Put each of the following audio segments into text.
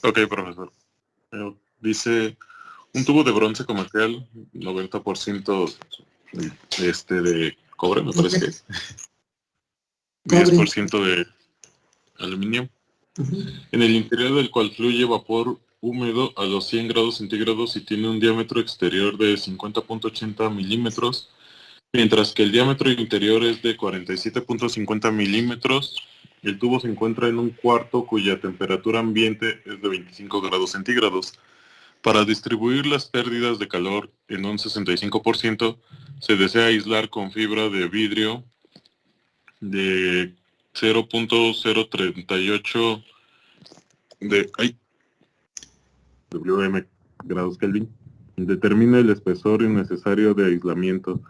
Ok, profesor. Dice, un tubo de bronce comercial, 90% de cobre, me parece que es. Cobre. 10% de aluminio. En el interior del cual fluye vapor húmedo a los 100 grados centígrados y tiene un diámetro exterior de 50.80 milímetros, mientras que el diámetro interior es de 47.50 milímetros. El tubo se encuentra en un cuarto cuya temperatura ambiente es de 25 grados centígrados. Para distribuir las pérdidas de calor en un 65%, se desea aislar con fibra de vidrio de 0.038 Wm grados Kelvin. Determina el espesor necesario de aislamiento,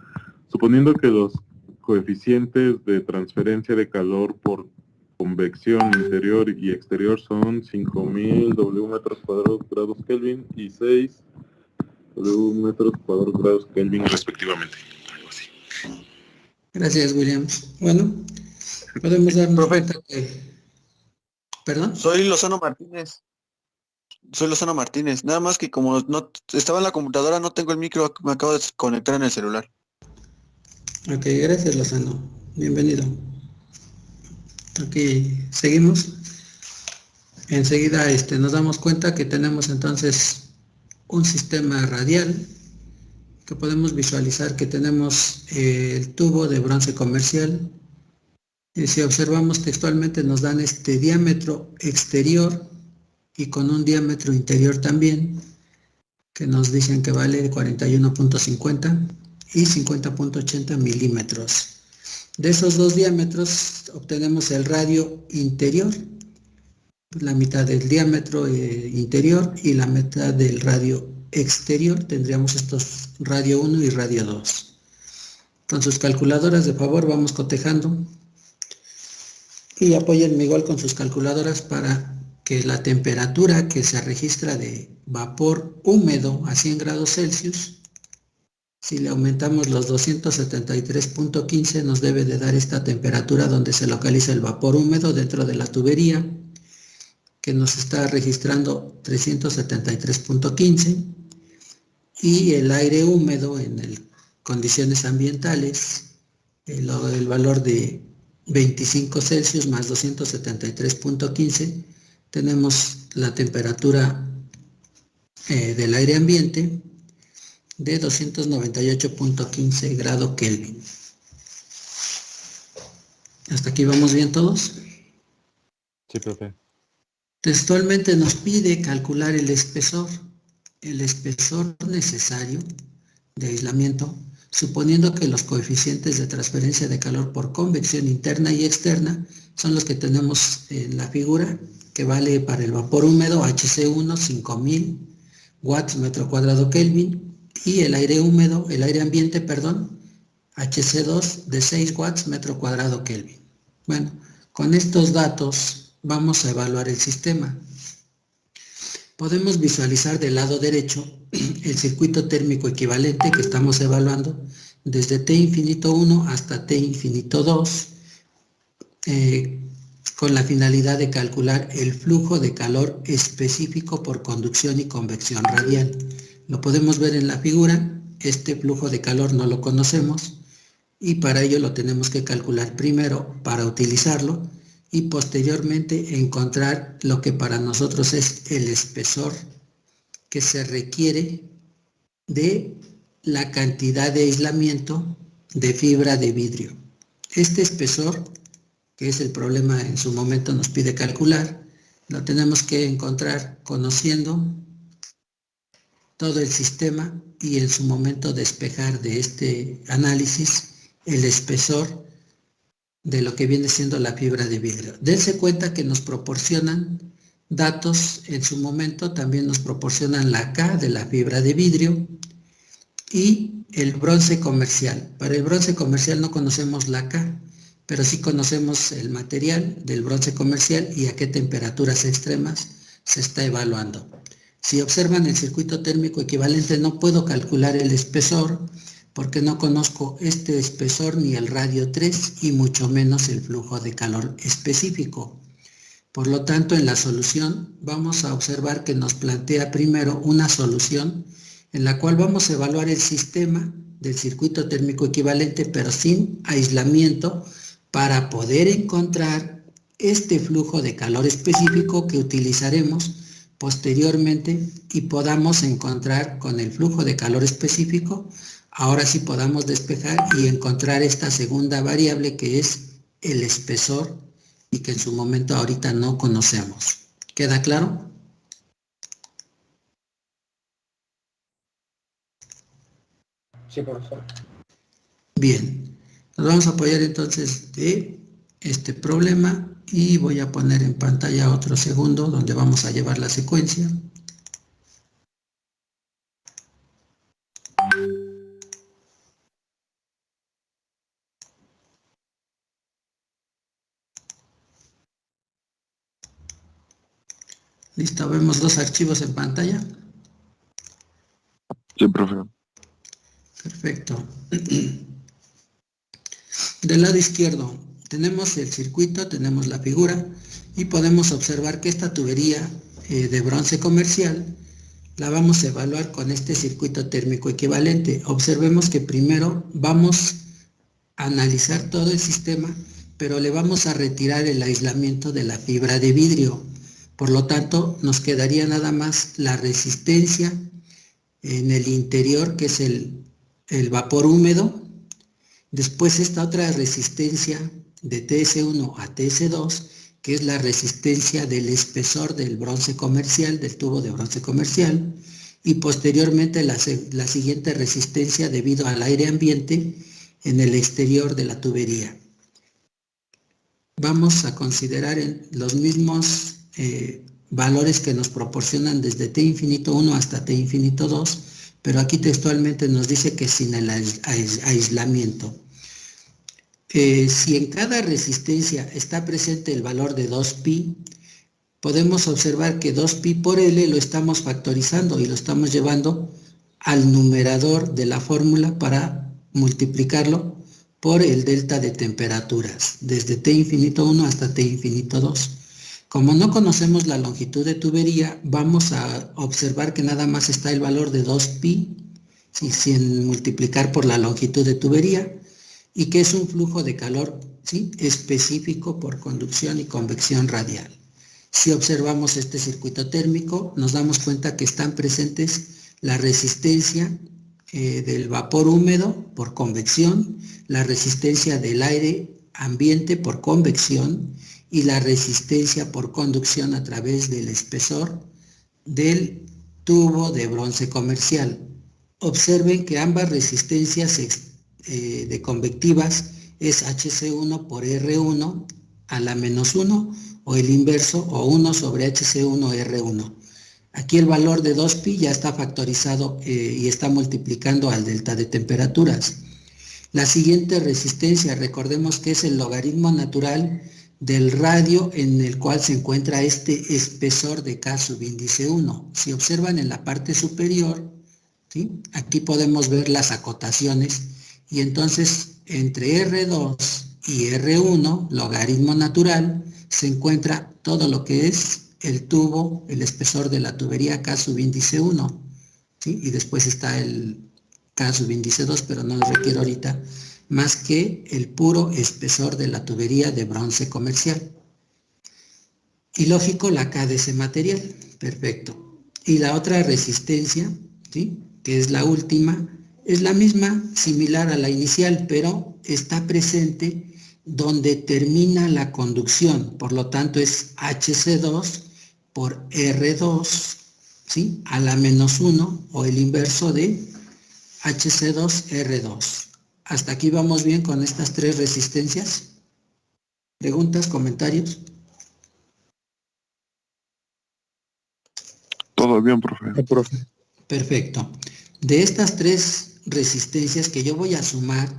suponiendo que los coeficientes de transferencia de calor por convección interior y exterior son 5000 W metros cuadrados grados Kelvin y 6 W metros cuadrados grados Kelvin respectivamente. Algo así. Gracias, Williams. Bueno, podemos darnos cuenta que... ¿Perdón? Soy Lozano Martínez. Nada más que como no estaba en la computadora, no tengo el micro, me acabo de conectar en el celular. Ok, gracias, Lozano. Bienvenido. Ok, seguimos. Enseguida nos damos cuenta que tenemos entonces un sistema radial que podemos visualizar que tenemos el tubo de bronce comercial. Si observamos textualmente nos dan este diámetro exterior y con un diámetro interior también, que nos dicen que vale 41.50 y 50.80 milímetros. De esos dos diámetros obtenemos el radio interior, la mitad del diámetro interior y la mitad del radio exterior. Tendríamos estos radio 1 y radio 2. Con sus calculadoras, de favor, vamos cotejando y apóyenme igual con sus calculadoras para que la temperatura que se registra de vapor húmedo a 100 grados Celsius, si le aumentamos los 273.15, nos debe de dar esta temperatura donde se localiza el vapor húmedo dentro de la tubería, que nos está registrando 373.15, y el aire húmedo en condiciones ambientales, el valor de 25 Celsius más 273.15, tenemos la temperatura del aire ambiente de 298.15 grados Kelvin. ¿Hasta aquí vamos bien todos? Sí, profe. Textualmente nos pide calcular el espesor necesario de aislamiento, suponiendo que los coeficientes de transferencia de calor por convección interna y externa son los que tenemos en la figura, que vale para el vapor húmedo HC1 5000 watts metro cuadrado Kelvin, y el aire húmedo, el aire ambiente, HC2 de 6 watts metro cuadrado Kelvin. Bueno, con estos datos vamos a evaluar el sistema. Podemos visualizar del lado derecho el circuito térmico equivalente que estamos evaluando desde T infinito 1 hasta T infinito 2, con la finalidad de calcular el flujo de calor específico por conducción y convección radial. Lo podemos ver en la figura. Este flujo de calor no lo conocemos y para ello lo tenemos que calcular primero para utilizarlo y posteriormente encontrar lo que para nosotros es el espesor que se requiere de la cantidad de aislamiento de fibra de vidrio. Este espesor, que es el problema en su momento nos pide calcular, lo tenemos que encontrar conociendo todo el sistema y en su momento despejar de este análisis el espesor de lo que viene siendo la fibra de vidrio. Dense cuenta que nos proporcionan datos en su momento, también nos proporcionan la K de la fibra de vidrio y el bronce comercial. Para el bronce comercial no conocemos la K, pero sí conocemos el material del bronce comercial y a qué temperaturas extremas se está evaluando. Si observan el circuito térmico equivalente, no puedo calcular el espesor porque no conozco este espesor ni el radio 3 y mucho menos el flujo de calor específico. Por lo tanto, en la solución vamos a observar que nos plantea primero una solución en la cual vamos a evaluar el sistema del circuito térmico equivalente, pero sin aislamiento, para poder encontrar este flujo de calor específico que utilizaremos posteriormente y podamos encontrar con el flujo de calor específico, ahora sí podamos despejar y encontrar esta segunda variable que es el espesor y que en su momento ahorita no conocemos. ¿Queda claro? Sí, profesor. Bien, nos vamos a apoyar entonces de este problema y voy a poner en pantalla otro segundo donde vamos a llevar la secuencia. Listo, vemos dos archivos en pantalla. Sí, profe. Perfecto. Del lado izquierdo tenemos el circuito, tenemos la figura y podemos observar que esta tubería de bronce comercial la vamos a evaluar con este circuito térmico equivalente. Observemos que primero vamos a analizar todo el sistema, pero le vamos a retirar el aislamiento de la fibra de vidrio. Por lo tanto, nos quedaría nada más la resistencia en el interior, que es el vapor húmedo. Después esta otra resistencia de TS1 a TS2, que es la resistencia del espesor del bronce comercial, del tubo de bronce comercial, y posteriormente la siguiente resistencia debido al aire ambiente en el exterior de la tubería. Vamos a considerar los mismos valores que nos proporcionan desde T infinito 1 hasta T infinito 2, pero aquí textualmente nos dice que sin el aislamiento. Si en cada resistencia está presente el valor de 2pi, podemos observar que 2pi por L lo estamos factorizando y lo estamos llevando al numerador de la fórmula para multiplicarlo por el delta de temperaturas, desde T infinito 1 hasta T infinito 2. Como no conocemos la longitud de tubería, vamos a observar que nada más está el valor de 2pi, ¿sí?, sin multiplicar por la longitud de tubería, y que es un flujo de calor, ¿sí?, específico por conducción y convección radial. Si observamos este circuito térmico, nos damos cuenta que están presentes la resistencia del vapor húmedo por convección, la resistencia del aire ambiente por convección y la resistencia por conducción a través del espesor del tubo de bronce comercial. Observen que ambas resistencias de convectivas es HC1 por R1 a la menos 1 o el inverso o 1 sobre HC1R1. Aquí el valor de 2pi ya está factorizado y está multiplicando al delta de temperaturas. La siguiente resistencia, recordemos que es el logaritmo natural del radio en el cual se encuentra este espesor de K subíndice 1. Si observan en la parte superior, ¿sí?, aquí podemos ver las acotaciones y entonces entre R2 y R1, logaritmo natural, se encuentra todo lo que es el tubo, el espesor de la tubería K subíndice 1, ¿sí?, y después está el K subíndice 2, pero no lo requiero ahorita, más que el puro espesor de la tubería de bronce comercial. Y lógico, la K de ese material, perfecto. Y la otra resistencia, ¿sí?, que es la última, es la misma, similar a la inicial, pero está presente donde termina la conducción, por lo tanto es HC2 por R2, ¿sí?, a la menos 1 o el inverso de HC2R2. ¿Hasta aquí vamos bien con estas tres resistencias? ¿Preguntas, comentarios? Todo bien, profe. Profe. Perfecto. De estas tres resistencias que yo voy a sumar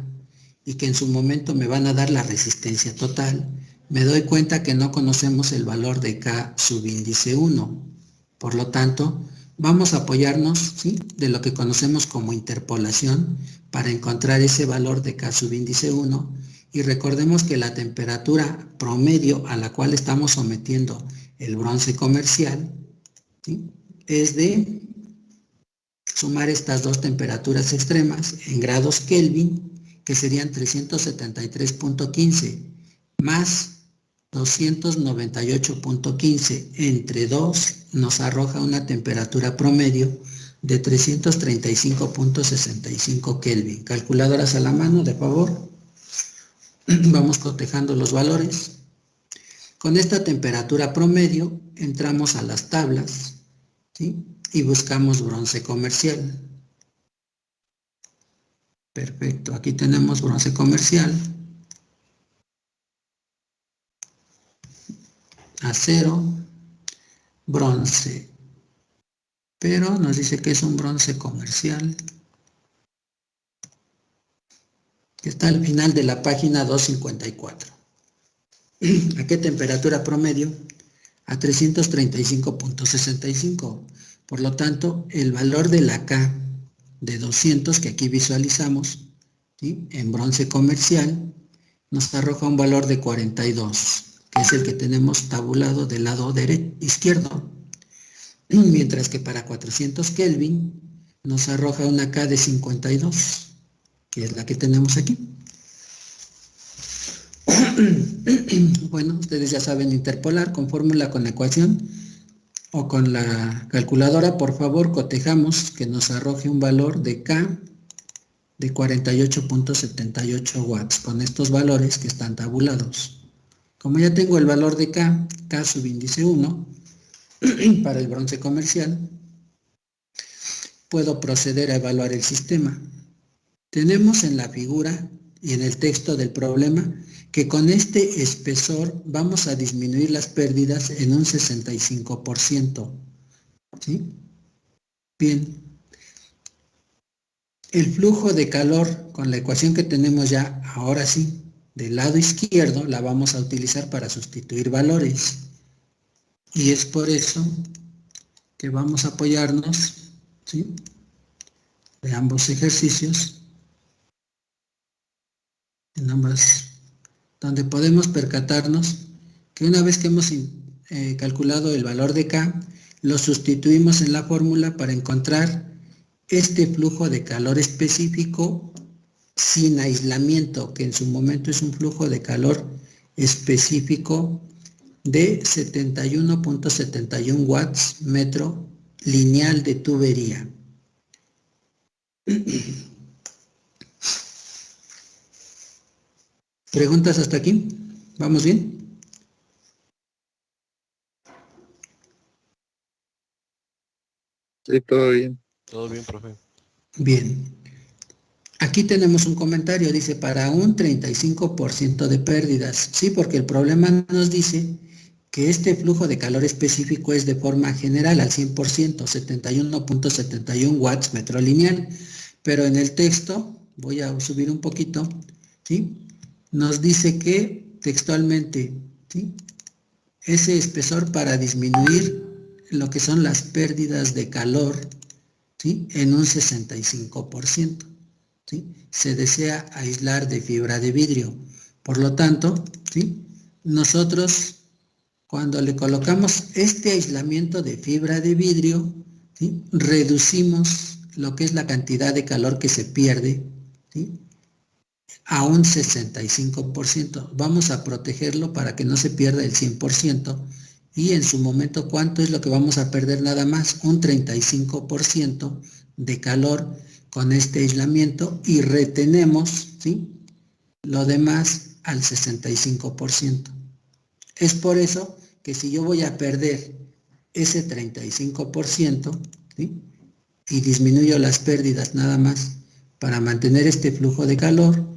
y que en su momento me van a dar la resistencia total, me doy cuenta que no conocemos el valor de K subíndice 1. Por lo tanto, vamos a apoyarnos, ¿sí?, de lo que conocemos como interpolación para encontrar ese valor de K subíndice 1 Y recordemos que la temperatura promedio a la cual estamos sometiendo el bronce comercial, ¿sí?, es de sumar estas dos temperaturas extremas en grados Kelvin, que serían 373.15 más 298.15 entre 2 nos arroja una temperatura promedio de 335.65 Kelvin. Calculadoras a la mano, de favor. Vamos cotejando los valores. Con esta temperatura promedio entramos a las tablas, ¿sí?, y buscamos bronce comercial. Perfecto, aquí tenemos bronce comercial, acero, bronce, pero nos dice que es un bronce comercial, que está al final de la página 254. ¿A qué temperatura promedio? A 335.65. Por lo tanto, el valor de la K de 200 que aquí visualizamos, ¿sí?, en bronce comercial, nos arroja un valor de 42, que es el que tenemos tabulado del lado izquierdo. Mientras que para 400 Kelvin nos arroja una K de 52, que es la que tenemos aquí. Bueno, ustedes ya saben interpolar con fórmula, con ecuación o con la calculadora. Por favor, cotejamos que nos arroje un valor de K de 48.78 watts con estos valores que están tabulados. Como ya tengo el valor de K, K subíndice 1, para el bronce comercial, puedo proceder a evaluar el sistema. Tenemos en la figura y en el texto del problema que con este espesor vamos a disminuir las pérdidas en un 65%. ¿Sí? Bien. El flujo de calor, con la ecuación que tenemos ya, ahora sí, del lado izquierdo, la vamos a utilizar para sustituir valores. Y es por eso que vamos a apoyarnos, ¿sí?, de ambos ejercicios, en ambas, donde podemos percatarnos que una vez que hemos calculado el valor de K, lo sustituimos en la fórmula para encontrar este flujo de calor específico sin aislamiento, que en su momento es un flujo de calor específico de 71.71 watts metro lineal de tubería. ¿Preguntas hasta aquí? ¿Vamos bien? Sí, todo bien. Todo bien, profe. Bien. Aquí tenemos un comentario, dice, para un 35% de pérdidas. Sí, porque el problema nos dice que este flujo de calor específico es de forma general al 100%, 71.71 watts metro lineal. Pero en el texto, voy a subir un poquito, ¿sí?, nos dice que textualmente, ¿sí?, ese espesor para disminuir lo que son las pérdidas de calor, ¿sí?, en un 65%. ¿Sí? Se desea aislar de fibra de vidrio. Por lo tanto, ¿sí?, nosotros cuando le colocamos este aislamiento de fibra de vidrio, ¿sí?, reducimos lo que es la cantidad de calor que se pierde, ¿sí?, a un 65%. Vamos a protegerlo para que no se pierda el 100%. Y en su momento, ¿cuánto es lo que vamos a perder nada más? Un 35% de calor con este aislamiento y retenemos, ¿sí?, lo demás al 65%. Es por eso que si yo voy a perder ese 35%, ¿sí?, y disminuyo las pérdidas nada más para mantener este flujo de calor,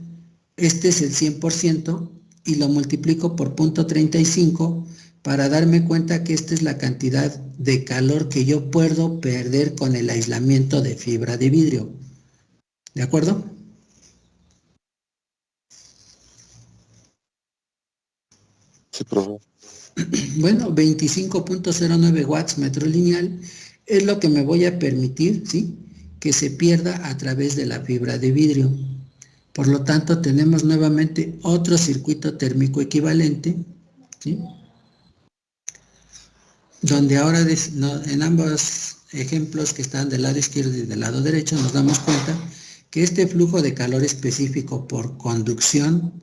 este es el 100% y lo multiplico por 0.35 para darme cuenta que esta es la cantidad de calor que yo puedo perder con el aislamiento de fibra de vidrio. ¿De acuerdo? Sí, profe. Bueno, 25.09 watts metro lineal es lo que me voy a permitir, ¿sí?, que se pierda a través de la fibra de vidrio. Por lo tanto, tenemos nuevamente otro circuito térmico equivalente, ¿sí? Donde ahora en ambos ejemplos que están del lado izquierdo y del lado derecho nos damos cuenta que este flujo de calor específico por conducción,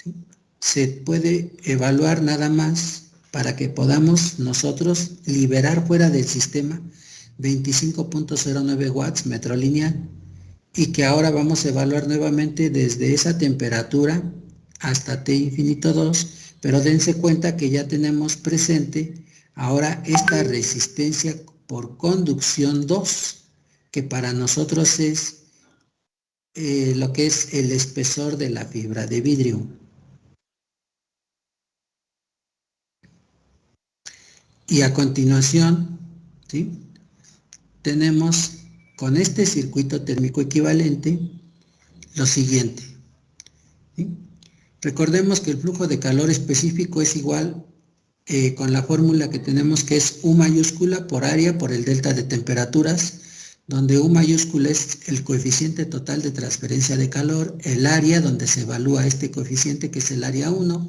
¿sí?, se puede evaluar nada más para que podamos nosotros liberar fuera del sistema 25.09 watts metro lineal, y que ahora vamos a evaluar nuevamente desde esa temperatura hasta T infinito 2, pero dense cuenta que ya tenemos presente ahora esta resistencia por conducción 2, que para nosotros es lo que es el espesor de la fibra de vidrio. Y a continuación, ¿sí?, tenemos con este circuito térmico equivalente lo siguiente, ¿sí? Recordemos que el flujo de calor específico es igual con la fórmula que tenemos, que es U mayúscula por área por el delta de temperaturas, donde U mayúscula es el coeficiente total de transferencia de calor, el área donde se evalúa este coeficiente, que es el área 1,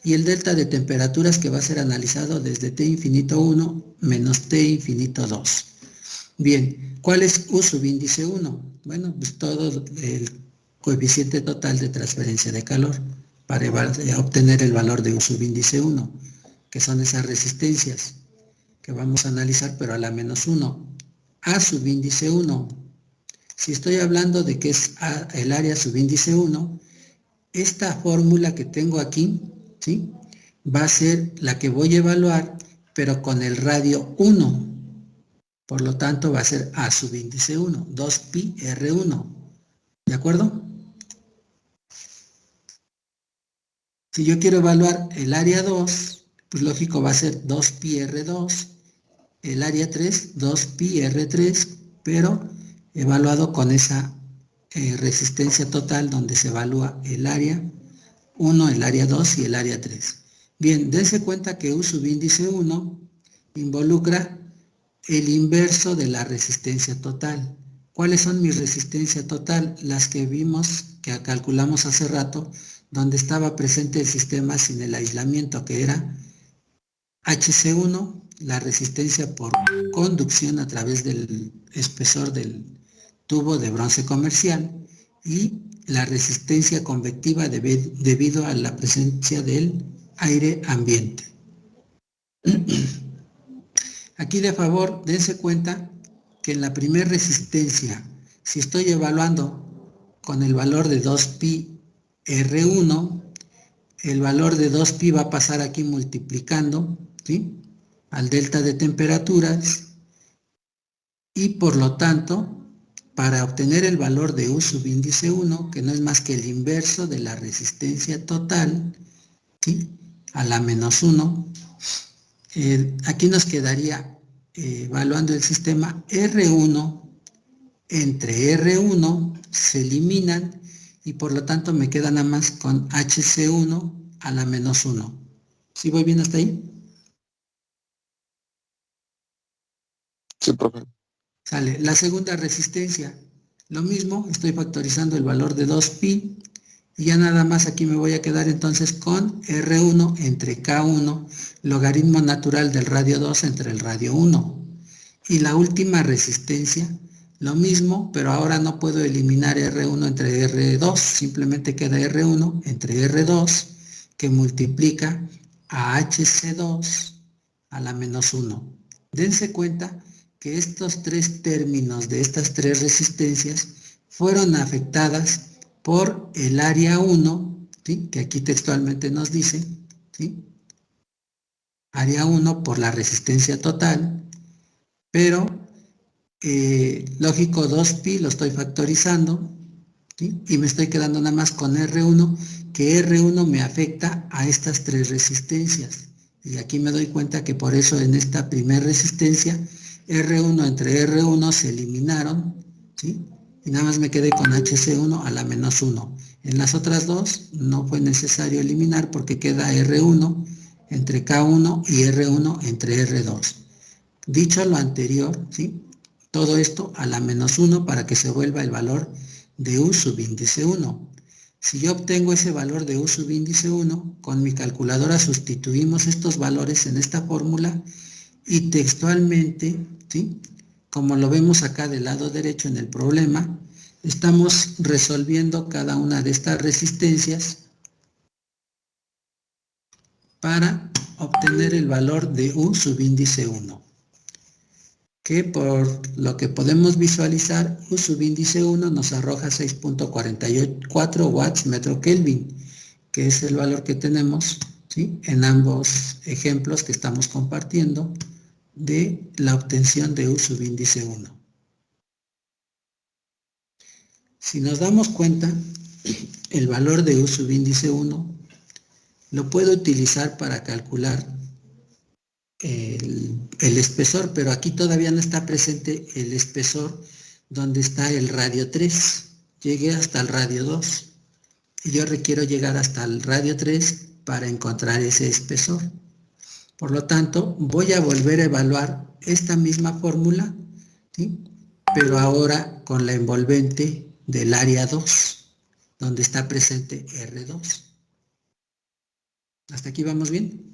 y el delta de temperaturas, que va a ser analizado desde T infinito 1 menos T infinito 2. Bien, ¿cuál es U subíndice 1? Bueno, pues todo el coeficiente total de transferencia de calor para obtener el valor de U subíndice 1, que son esas resistencias que vamos a analizar, pero a la menos 1. A subíndice 1. Si estoy hablando de que es el área subíndice 1, esta fórmula que tengo aquí, ¿sí?, va a ser la que voy a evaluar, pero con el radio 1. Por lo tanto, va a ser A subíndice 1, 2pi R1. ¿De acuerdo? Si yo quiero evaluar el área 2, pues lógico va a ser 2pi R2, el área 3, 2pi R3, pero evaluado con esa resistencia total donde se evalúa el área 1, el área 2 y el área 3. Bien, dense cuenta que U subíndice 1 involucra el inverso de la resistencia total. ¿Cuáles son mi resistencia total? Las que vimos, que calculamos hace rato, donde estaba presente el sistema sin el aislamiento, que era HC1, la resistencia por conducción a través del espesor del tubo de bronce comercial, y la resistencia convectiva debido a la presencia del aire ambiente. Aquí de favor, dense cuenta que en la primera resistencia, si estoy evaluando con el valor de 2pi R1, el valor de 2pi va a pasar aquí multiplicando, ¿sí?, al delta de temperaturas, y por lo tanto, para obtener el valor de U subíndice 1, que no es más que el inverso de la resistencia total, ¿sí?, a la menos 1, aquí nos quedaría evaluando el sistema R1 entre R1, se eliminan, y por lo tanto me queda nada más con HC1 a la menos 1. ¿Sí voy bien hasta ahí? Sí, profe. Sale. La segunda resistencia, lo mismo, estoy factorizando el valor de 2pi, y ya nada más aquí me voy a quedar entonces con R1 entre K1, logaritmo natural del radio 2 entre el radio 1. Y la última resistencia, lo mismo, pero ahora no puedo eliminar R1 entre R2, simplemente queda R1 entre R2, que multiplica a HC2 a la menos 1. Dense cuenta que estos tres términos de estas tres resistencias fueron afectadas por el área 1, ¿sí?, que aquí textualmente nos dice, ¿sí?, área 1 por la resistencia total, pero lógico 2pi lo estoy factorizando, ¿sí?, y me estoy quedando nada más con R1, que R1 me afecta a estas tres resistencias, y aquí me doy cuenta que por eso en esta primera resistencia R1 entre R1 se eliminaron, ¿sí?, y nada más me quedé con HC1 a la menos 1. En las otras dos no fue necesario eliminar porque queda R1 entre K1 y R1 entre R2. Dicho lo anterior, ¿sí?, todo esto a la menos 1 para que se vuelva el valor de U subíndice 1. Si yo obtengo ese valor de U sub índice 1, con mi calculadora sustituimos estos valores en esta fórmula y textualmente, ¿sí?, como lo vemos acá del lado derecho en el problema, estamos resolviendo cada una de estas resistencias para obtener el valor de U subíndice 1, que por lo que podemos visualizar, U subíndice 1 nos arroja 6.44 watts metro Kelvin, que es el valor que tenemos, ¿sí?, en ambos ejemplos que estamos compartiendo de la obtención de U subíndice 1. Si nos damos cuenta, el valor de U subíndice 1 lo puedo utilizar para calcular el espesor, pero aquí todavía no está presente el espesor donde está el radio 3. Llegué hasta el radio 2 y yo requiero llegar hasta el radio 3 para encontrar ese espesor. Por lo tanto, voy a volver a evaluar esta misma fórmula, ¿sí?, pero ahora con la envolvente del área 2, donde está presente R2. ¿Hasta aquí vamos bien?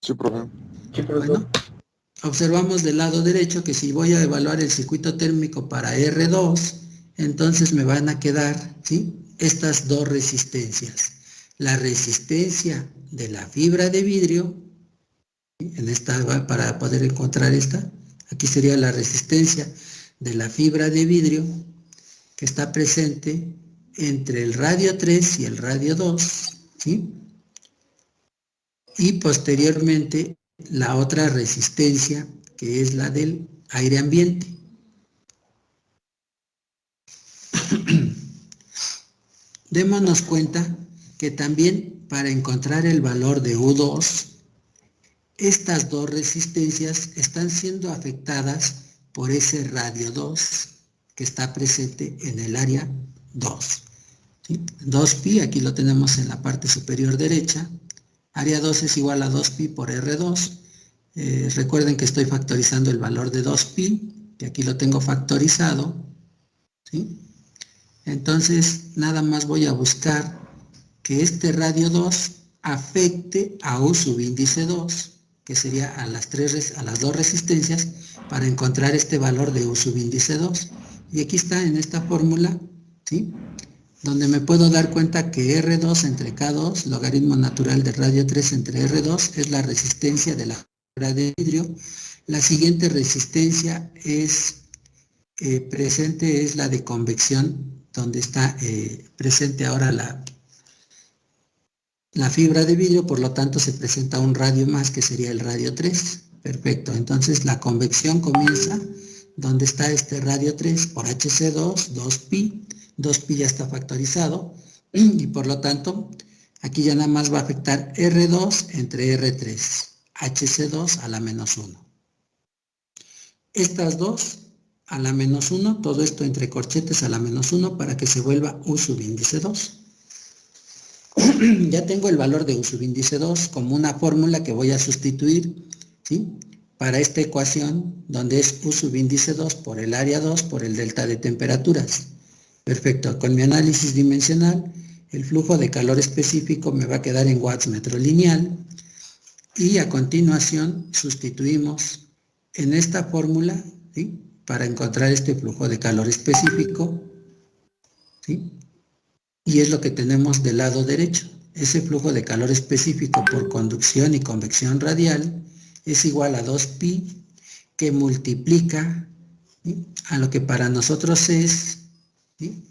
Sí, profe. Sí, profesor. Bueno, observamos del lado derecho que si voy a evaluar el circuito térmico para R2, entonces me van a quedar, ¿sí?, estas dos resistencias. La resistencia de la fibra de vidrio, ¿sí?, en esta, para poder encontrar esta, aquí sería la resistencia de la fibra de vidrio que está presente entre el radio 3 y el radio 2, ¿sí?, y posteriormente la otra resistencia, que es la del aire ambiente. Démonos cuenta que también para encontrar el valor de U2, estas dos resistencias están siendo afectadas por ese radio 2 que está presente en el área 2. ¿Sí? 2pi, aquí lo tenemos en la parte superior derecha. Área 2 es igual a 2pi por R2. Recuerden que estoy factorizando el valor de 2pi, que aquí lo tengo factorizado, ¿sí? Entonces, nada más voy a buscar que este radio 2 afecte a U subíndice 2, que sería a las dos resistencias, para encontrar este valor de U subíndice 2. Y aquí está en esta fórmula, ¿sí?, donde me puedo dar cuenta que R2 entre K2, logaritmo natural del radio 3 entre R2, es la resistencia de la fibra de vidrio. La siguiente resistencia presente es la de convección, donde está presente ahora la fibra de vidrio, por lo tanto se presenta un radio más, que sería el radio 3. Perfecto, entonces la convección comienza donde está este radio 3 por HC2, 2pi. 2pi ya está factorizado y por lo tanto aquí ya nada más va a afectar R2 entre R3, HC2 a la menos 1. Estas dos a la menos 1, todo esto entre corchetes a la menos 1 para que se vuelva U subíndice 2. Ya tengo el valor de U subíndice 2 como una fórmula que voy a sustituir, ¿sí?, para esta ecuación donde es U subíndice 2 por el área 2 por el delta de temperaturas. Perfecto, con mi análisis dimensional, el flujo de calor específico me va a quedar en watts metro lineal y a continuación sustituimos en esta fórmula, ¿sí?, para encontrar este flujo de calor específico, ¿sí?, y es lo que tenemos del lado derecho. Ese flujo de calor específico por conducción y convección radial es igual a 2pi, que multiplica, ¿sí?, a lo que para nosotros es, ¿sí?,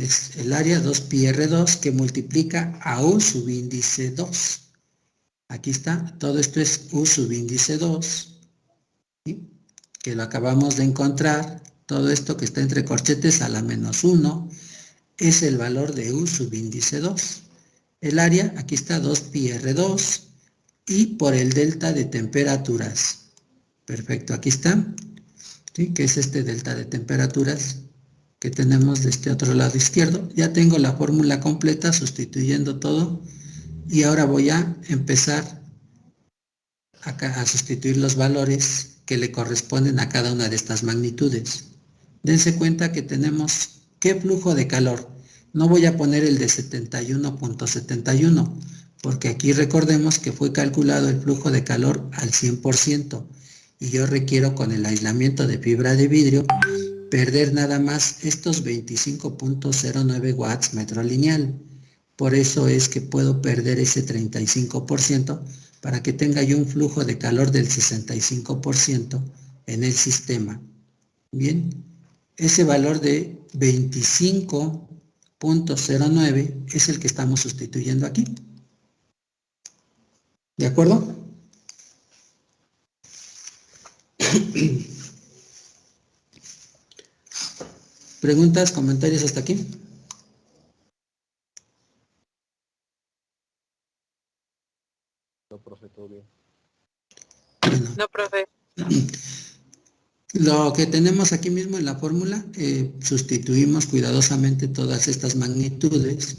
es el área 2pi R2 que multiplica a U subíndice 2. Aquí está, todo esto es U subíndice 2, ¿sí?, que lo acabamos de encontrar. Todo esto que está entre corchetes a la menos 1 es el valor de U subíndice 2. El área, aquí está 2pi R2 y por el delta de temperaturas. Perfecto, aquí está, ¿sí?, que es este delta de temperaturas que tenemos de este otro lado izquierdo. Ya tengo la fórmula completa sustituyendo todo y ahora voy a empezar acá a sustituir los valores que le corresponden a cada una de estas magnitudes. Dense cuenta que tenemos, ¿qué flujo de calor? No voy a poner el de 71.71, porque aquí recordemos que fue calculado el flujo de calor al 100%, y yo requiero con el aislamiento de fibra de vidrio perder nada más estos 25.09 watts metro lineal. Por eso es que puedo perder ese 35% para que tenga yo un flujo de calor del 65% en el sistema. Bien, ese valor de 25.09 es el que estamos sustituyendo aquí. ¿De acuerdo? ¿Preguntas, comentarios hasta aquí? No, profe, todo bien. Bueno. No, profe. Lo que tenemos aquí mismo en la fórmula, sustituimos cuidadosamente todas estas magnitudes.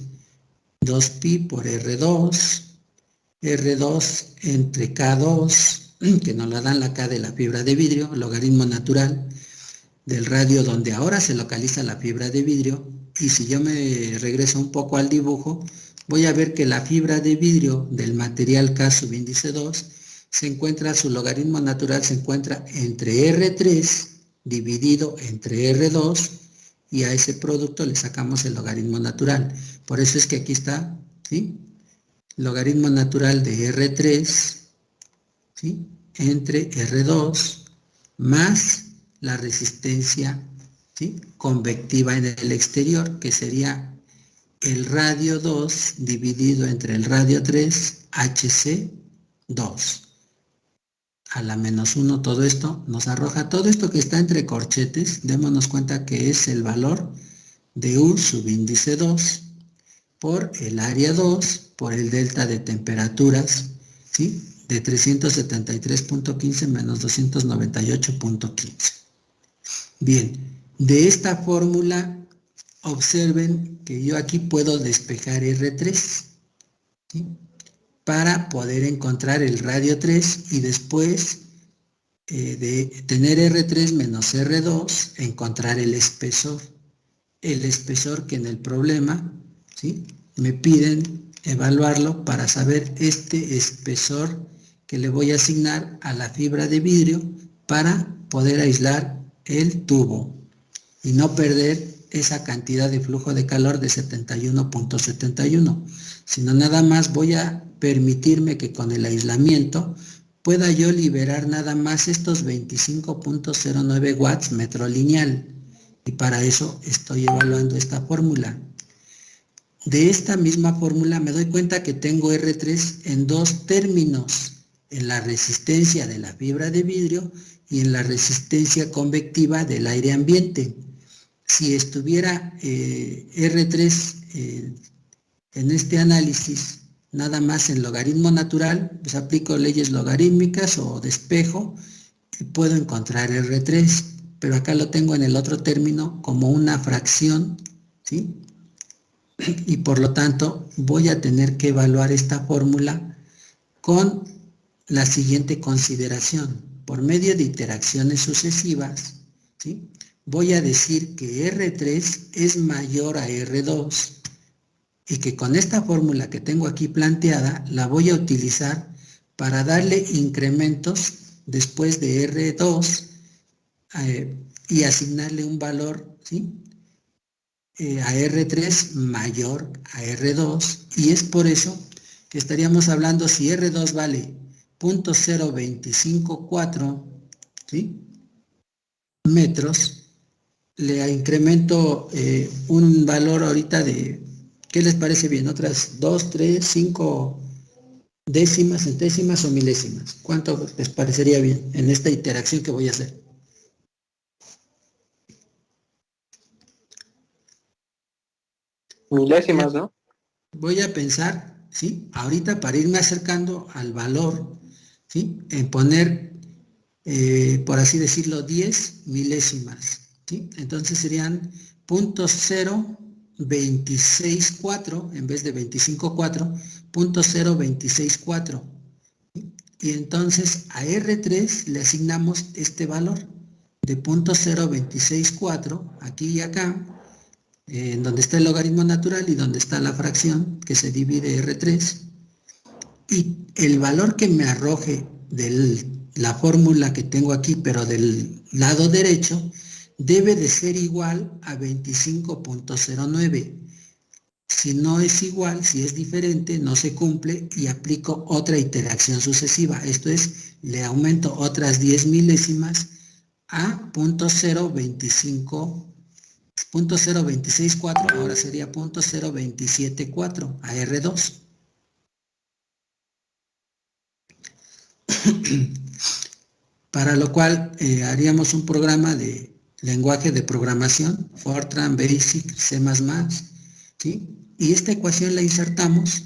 2pi por R2, R2 entre K2, que nos la dan la K de la fibra de vidrio, logaritmo natural del radio donde ahora se localiza la fibra de vidrio. Y si yo me regreso un poco al dibujo, voy a ver que la fibra de vidrio del material K subíndice 2 se encuentra, su logaritmo natural se encuentra entre R3 dividido entre R2, y a ese producto le sacamos el logaritmo natural. Por eso es que aquí está, ¿sí?, logaritmo natural de R3, ¿sí?, entre R2 más la resistencia, ¿sí?, convectiva en el exterior, que sería el radio 2 dividido entre el radio 3, HC2. A la menos 1, todo esto nos arroja, todo esto que está entre corchetes, démonos cuenta que es el valor de U subíndice 2 por el área 2 por el delta de temperaturas, ¿sí?, de 373.15 menos 298.15. Bien, de esta fórmula observen que yo aquí puedo despejar R3, ¿sí?, para poder encontrar el radio 3 y después de tener R3 menos R2, encontrar el espesor. El espesor que en el problema, ¿sí?, me piden evaluarlo para saber este espesor que le voy a asignar a la fibra de vidrio para poder aislar el tubo y no perder esa cantidad de flujo de calor de 71.71, sino nada más voy a permitirme que con el aislamiento pueda yo liberar nada más estos 25.09 watts metro lineal, y para eso estoy evaluando esta fórmula. De esta misma fórmula me doy cuenta que tengo R3 en dos términos, en la resistencia de la fibra de vidrio y en la resistencia convectiva del aire ambiente. Si estuviera R3 en este análisis nada más en logaritmo natural, pues aplico leyes logarítmicas o de espejo y puedo encontrar R3, pero acá lo tengo en el otro término como una fracción, ¿sí?, y por lo tanto voy a tener que evaluar esta fórmula con la siguiente consideración. Por medio de interacciones sucesivas, ¿sí?, voy a decir que R3 es mayor a R2 y que con esta fórmula que tengo aquí planteada la voy a utilizar para darle incrementos después de R2 y asignarle un valor, ¿sí?, a R3 mayor a R2, y es por eso que estaríamos hablando, si R2 vale 0.0254, ¿sí?, metros, le incremento un valor ahorita de, ¿qué les parece bien? Otras 2, 3, 5 décimas, centésimas o milésimas. ¿Cuánto les parecería bien en esta interacción que voy a hacer? Milésimas, ¿no? Voy a pensar, ¿sí?, ahorita para irme acercando al valor, ¿sí?, en poner, por así decirlo, 10 milésimas, ¿sí? Entonces serían 0.0264 en vez de 25.4, 0.0264, ¿sí? Y entonces a R3 le asignamos este valor de 0.0264, aquí y acá, en donde está el logaritmo natural y donde está la fracción que se divide R3. Y el valor que me arroje de la fórmula que tengo aquí, pero del lado derecho, debe de ser igual a 25.09. Si no es igual, si es diferente, no se cumple y aplico otra iteración sucesiva. Esto es, le aumento otras 10 milésimas a 0.264, ahora sería 0.0274 a R2. Para lo cual haríamos un programa de lenguaje de programación, Fortran, Basic, C++, ¿sí? Y esta ecuación la insertamos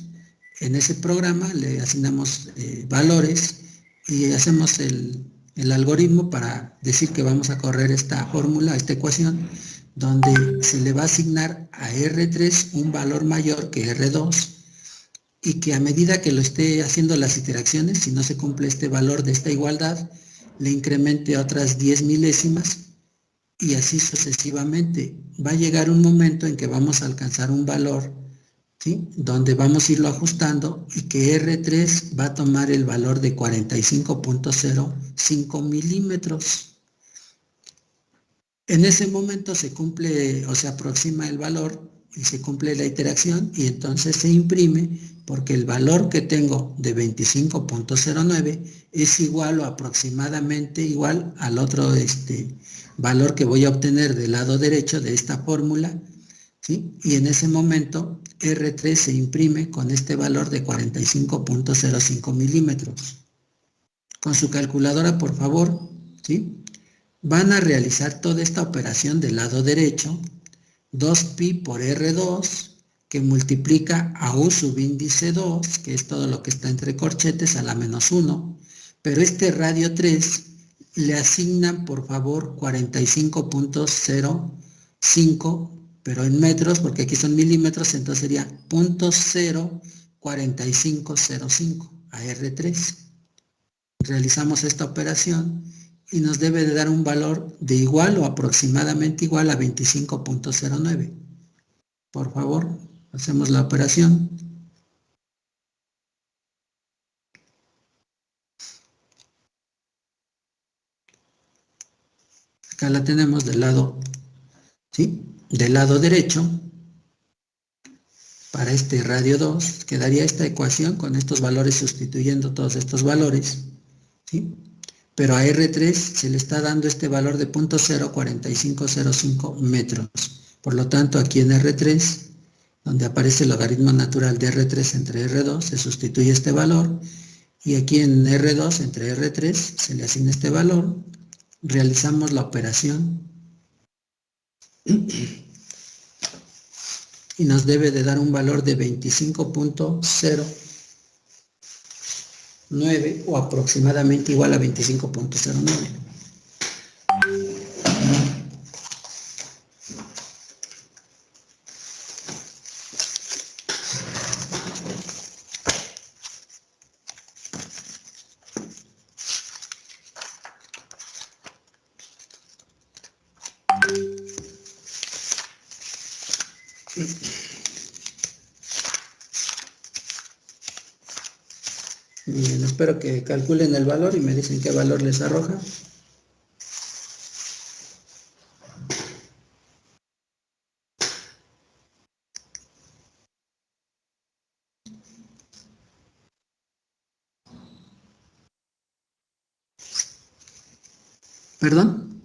en ese programa, le asignamos valores y hacemos el algoritmo para decir que vamos a correr esta fórmula, esta ecuación, donde se le va a asignar a R3 un valor mayor que R2 y que a medida que lo esté haciendo las iteraciones, si no se cumple este valor de esta igualdad, le incremente otras 10 milésimas y así sucesivamente. Va a llegar un momento en que vamos a alcanzar un valor, ¿sí?, donde vamos a irlo ajustando y que R3 va a tomar el valor de 45.05 milímetros. En ese momento se cumple o se aproxima el valor y se cumple la iteración y entonces se imprime porque el valor que tengo de 25.09 es igual o aproximadamente igual al otro valor que voy a obtener del lado derecho de esta fórmula, ¿sí? Y en ese momento R3 se imprime con este valor de 45.05 milímetros. Con su calculadora, por favor, ¿sí?, van a realizar toda esta operación del lado derecho, 2pi por R2, que multiplica a U subíndice 2, que es todo lo que está entre corchetes, a la menos 1, pero este radio 3 le asignan, por favor, 45.05, pero en metros, porque aquí son milímetros, entonces sería 0.4505 a R3. Realizamos esta operación y nos debe de dar un valor de igual o aproximadamente igual a 25.09. Por favor, hacemos la operación. Acá la tenemos del lado, ¿sí?, del lado derecho. Para este radio 2 quedaría esta ecuación con estos valores sustituyendo todos estos valores, ¿sí? Pero a R3 se le está dando este valor de 0.4505 metros. Por lo tanto, aquí en R3, donde aparece el logaritmo natural de R3 entre R2, se sustituye este valor, y aquí en R2 entre R3 se le asigna este valor, realizamos la operación y nos debe de dar un valor de 25.09 o aproximadamente igual a 25.09. Bien, espero que calculen el valor y me dicen qué valor les arroja. ¿Perdón?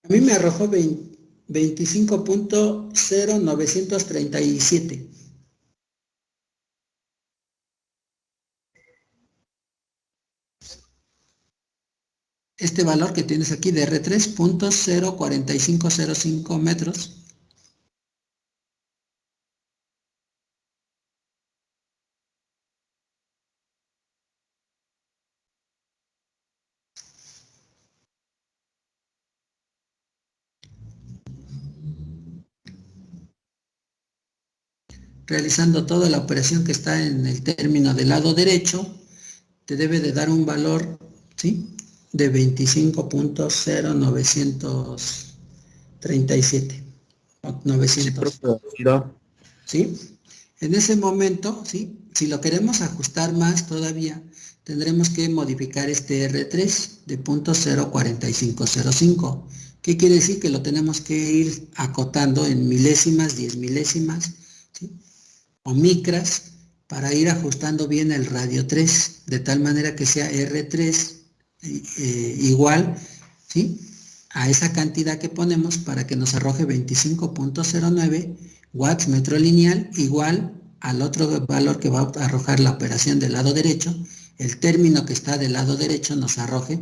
A mí me arrojó 25.0937. Este valor que tienes aquí de R3, 0.04505 metros. realizando toda la operación que está en el término del lado derecho, te debe de dar un valor, ¿sí?, de 25.0937. 900. ¿Sí? En ese momento, ¿sí?, si lo queremos ajustar más todavía, tendremos que modificar este R3 de .04505. ¿Qué quiere decir? Que lo tenemos que ir acotando en milésimas, 10 milésimas, ¿sí?, o micras, para ir ajustando bien el radio 3, de tal manera que sea R3 igual, ¿sí?, a esa cantidad que ponemos para que nos arroje 25.09 watts metro lineal, igual al otro valor que va a arrojar la operación del lado derecho. El término que está del lado derecho nos arroje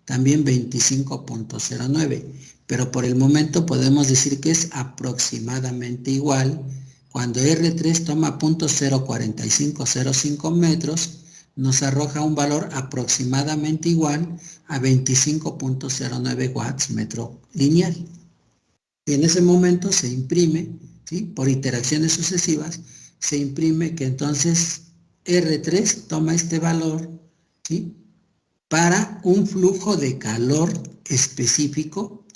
también 25.09, pero por el momento podemos decir que es aproximadamente igual. Cuando R3 toma .04505 metros, nos arroja un valor aproximadamente igual a 25.09 watts metro lineal. Y en ese momento se imprime, ¿sí?, por interacciones sucesivas, se imprime que entonces R3 toma este valor, ¿sí?, para un flujo de calor específico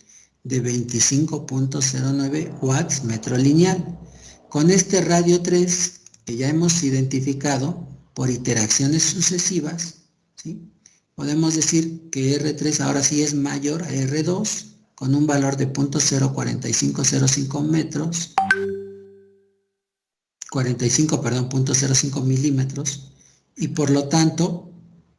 de 25.09 watts metro lineal. Con este radio 3 que ya hemos identificado por interacciones sucesivas, ¿sí?, podemos decir que R3 ahora sí es mayor a R2 con un valor de .04505 metros, 0.05 milímetros, y por lo tanto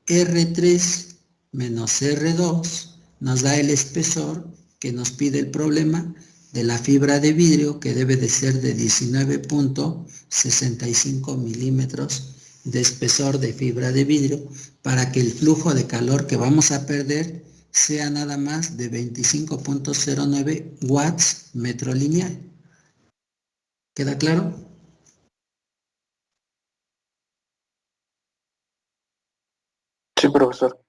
R3 menos R2 nos da el espesor que nos pide el problema de la fibra de vidrio, que debe de ser de 19.65 milímetros de espesor de fibra de vidrio, para que el flujo de calor que vamos a perder sea nada más de 25.09 watts metro lineal. ¿Queda claro? Sí, profesor.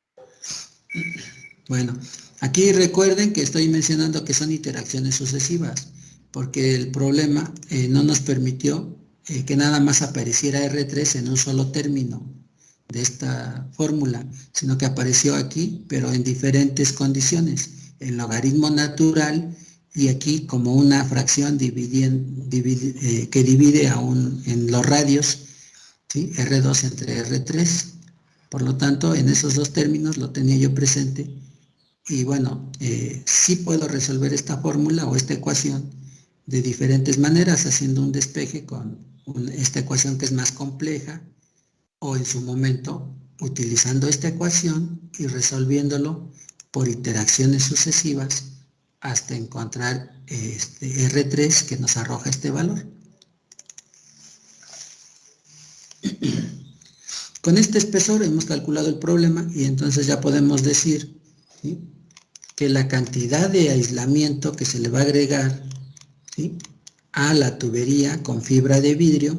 Bueno, aquí recuerden que estoy mencionando que son interacciones sucesivas, porque el problema no nos permitió que nada más apareciera R3 en un solo término de esta fórmula, sino que apareció aquí, pero en diferentes condiciones, en logaritmo natural y aquí como una fracción que divide en los radios, ¿sí?, R2 entre R3. Por lo tanto, en esos dos términos lo tenía yo presente. Y bueno, sí puedo resolver esta fórmula o esta ecuación de diferentes maneras, haciendo un despeje con esta ecuación que es más compleja, o en su momento utilizando esta ecuación y resolviéndolo por interacciones sucesivas hasta encontrar este R3 que nos arroja este valor. Con este espesor hemos calculado el problema y entonces ya podemos decir, ¿sí?, que la cantidad de aislamiento que se le va a agregar, ¿sí?, a la tubería con fibra de vidrio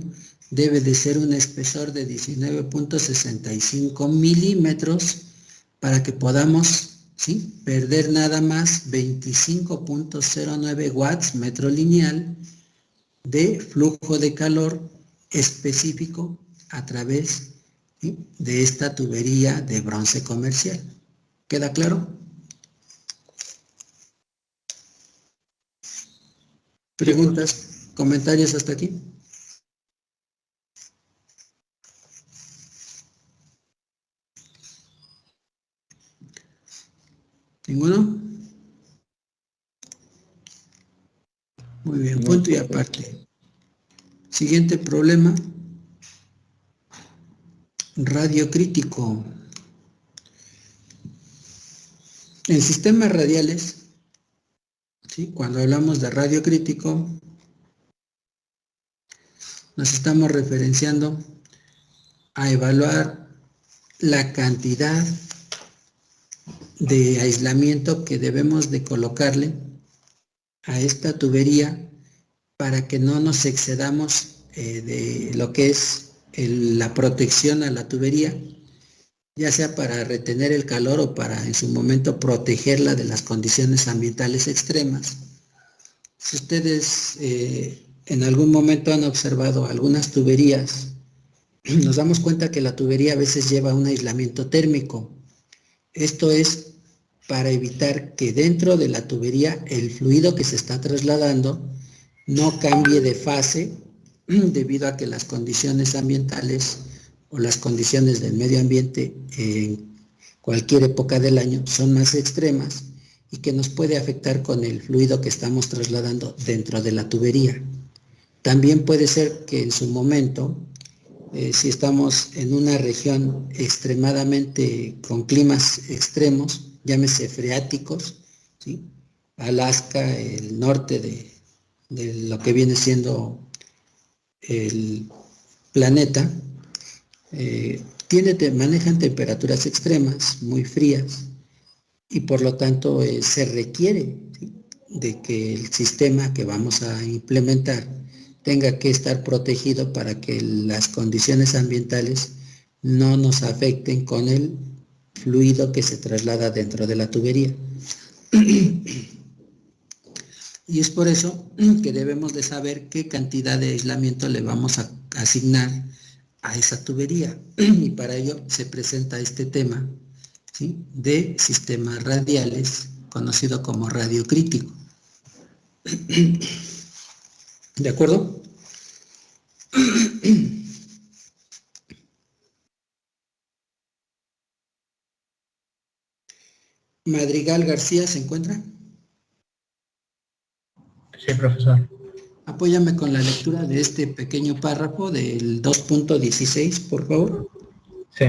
debe de ser un espesor de 19.65 milímetros para que podamos, ¿sí?, perder nada más 25.09 watts metro lineal de flujo de calor específico a través, ¿sí?, de esta tubería de bronce comercial. ¿Queda claro? ¿Preguntas, comentarios hasta aquí? ¿Ninguno? Muy bien, punto y aparte. Siguiente problema. Radio crítico. En sistemas radiales, ¿sí?, cuando hablamos de radio crítico, nos estamos referenciando a evaluar la cantidad de aislamiento que debemos de colocarle a esta tubería para que no nos excedamos de lo que es la protección a la tubería, ya sea para retener el calor o para en su momento protegerla de las condiciones ambientales extremas. Si ustedes en algún momento han observado algunas tuberías, nos damos cuenta que la tubería a veces lleva un aislamiento térmico. Esto es para evitar que dentro de la tubería el fluido que se está trasladando no cambie de fase debido a que las condiciones ambientales o las condiciones del medio ambiente en cualquier época del año son más extremas y que nos puede afectar con el fluido que estamos trasladando dentro de la tubería. También puede ser que en su momento, si estamos en una región extremadamente con climas extremos, llámese freáticos, ¿sí? Alaska, el norte de lo que viene siendo el planeta, manejan temperaturas extremas, muy frías, y por lo tanto se requiere, ¿sí?, de que el sistema que vamos a implementar tenga que estar protegido para que las condiciones ambientales no nos afecten con el fluido que se traslada dentro de la tubería. Y es por eso que debemos de saber qué cantidad de aislamiento le vamos a asignar a esa tubería. Y para ello se presenta este tema, ¿sí?, de sistemas radiales, conocido como radio crítico. ¿De acuerdo? Madrigal García, ¿se encuentra? Sí, profesor. Apóyame con la lectura de este pequeño párrafo del 2.16, por favor. Sí.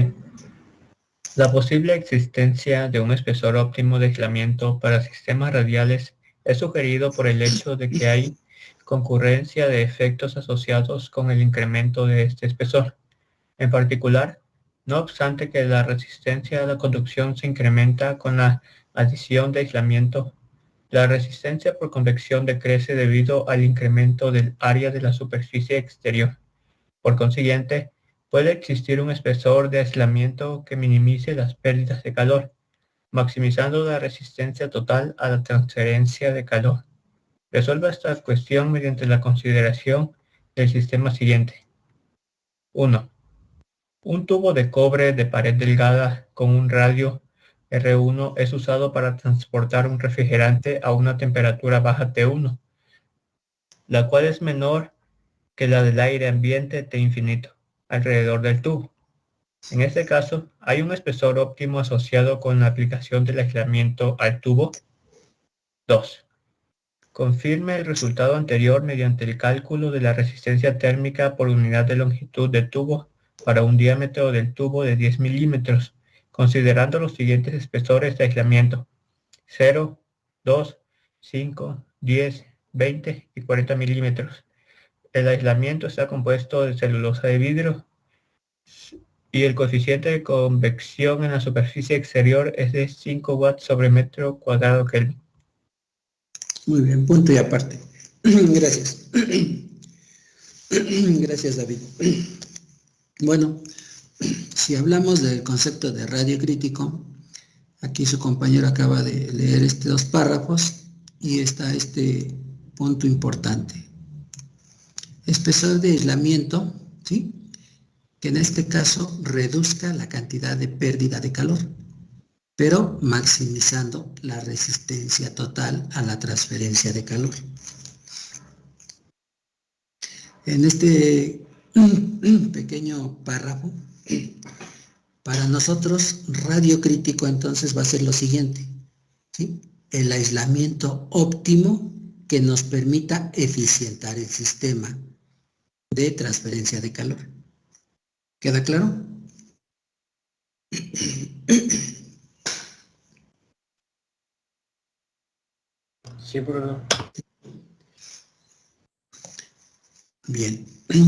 La posible existencia de un espesor óptimo de aislamiento para sistemas radiales es sugerido por el hecho de que hay concurrencia de efectos asociados con el incremento de este espesor. En particular, no obstante que la resistencia a la conducción se incrementa con la adición de aislamiento, la resistencia por convección decrece debido al incremento del área de la superficie exterior. Por consiguiente, puede existir un espesor de aislamiento que minimice las pérdidas de calor, maximizando la resistencia total a la transferencia de calor. Resuelva esta cuestión mediante la consideración del sistema siguiente. 1. Un tubo de cobre de pared delgada con un radio R1 es usado para transportar un refrigerante a una temperatura baja T1, la cual es menor que la del aire ambiente T infinito, alrededor del tubo. En este caso, ¿hay un espesor óptimo asociado con la aplicación del aislamiento al tubo? 2. Confirme el resultado anterior mediante el cálculo de la resistencia térmica por unidad de longitud de tubo para un diámetro del tubo de 10 milímetros, considerando los siguientes espesores de aislamiento: 0, 2, 5, 10, 20 y 40 milímetros. El aislamiento está compuesto de celulosa de vidrio y el coeficiente de convección en la superficie exterior es de 5 watts sobre metro cuadrado Kelvin. Muy bien, punto y aparte. Gracias. Gracias, David. Bueno, si hablamos del concepto de radio crítico, aquí su compañero acaba de leer estos 2 párrafos y está este punto importante. Espesor de aislamiento, ¿sí?, que en este caso reduzca la cantidad de pérdida de calor, pero maximizando la resistencia total a la transferencia de calor. En este pequeño párrafo, para nosotros radio crítico entonces va a ser lo siguiente, ¿sí?, el aislamiento óptimo que nos permita eficientar el sistema de transferencia de calor. ¿Queda claro? Sí, profesor. Bien,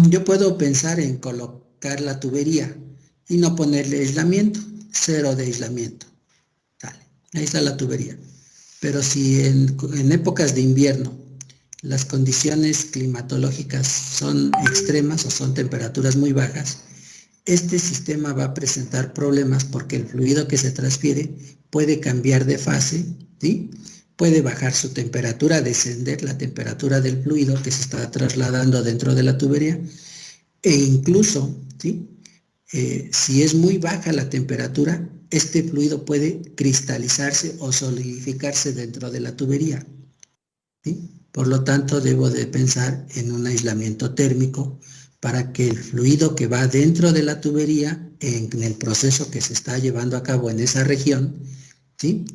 yo puedo pensar en colocar la tubería y no ponerle aislamiento, 0 de aislamiento. Dale, ahí está la tubería. Pero si en épocas de invierno las condiciones climatológicas son extremas o son temperaturas muy bajas, este sistema va a presentar problemas porque el fluido que se transfiere puede cambiar de fase, ¿sí?, puede bajar su temperatura, descender la temperatura del fluido que se está trasladando dentro de la tubería, e incluso, ¿sí? Si es muy baja la temperatura, este fluido puede cristalizarse o solidificarse dentro de la tubería, ¿sí? Por lo tanto, debo de pensar en un aislamiento térmico para que el fluido que va dentro de la tubería, en el proceso que se está llevando a cabo en esa región, ¿sí?,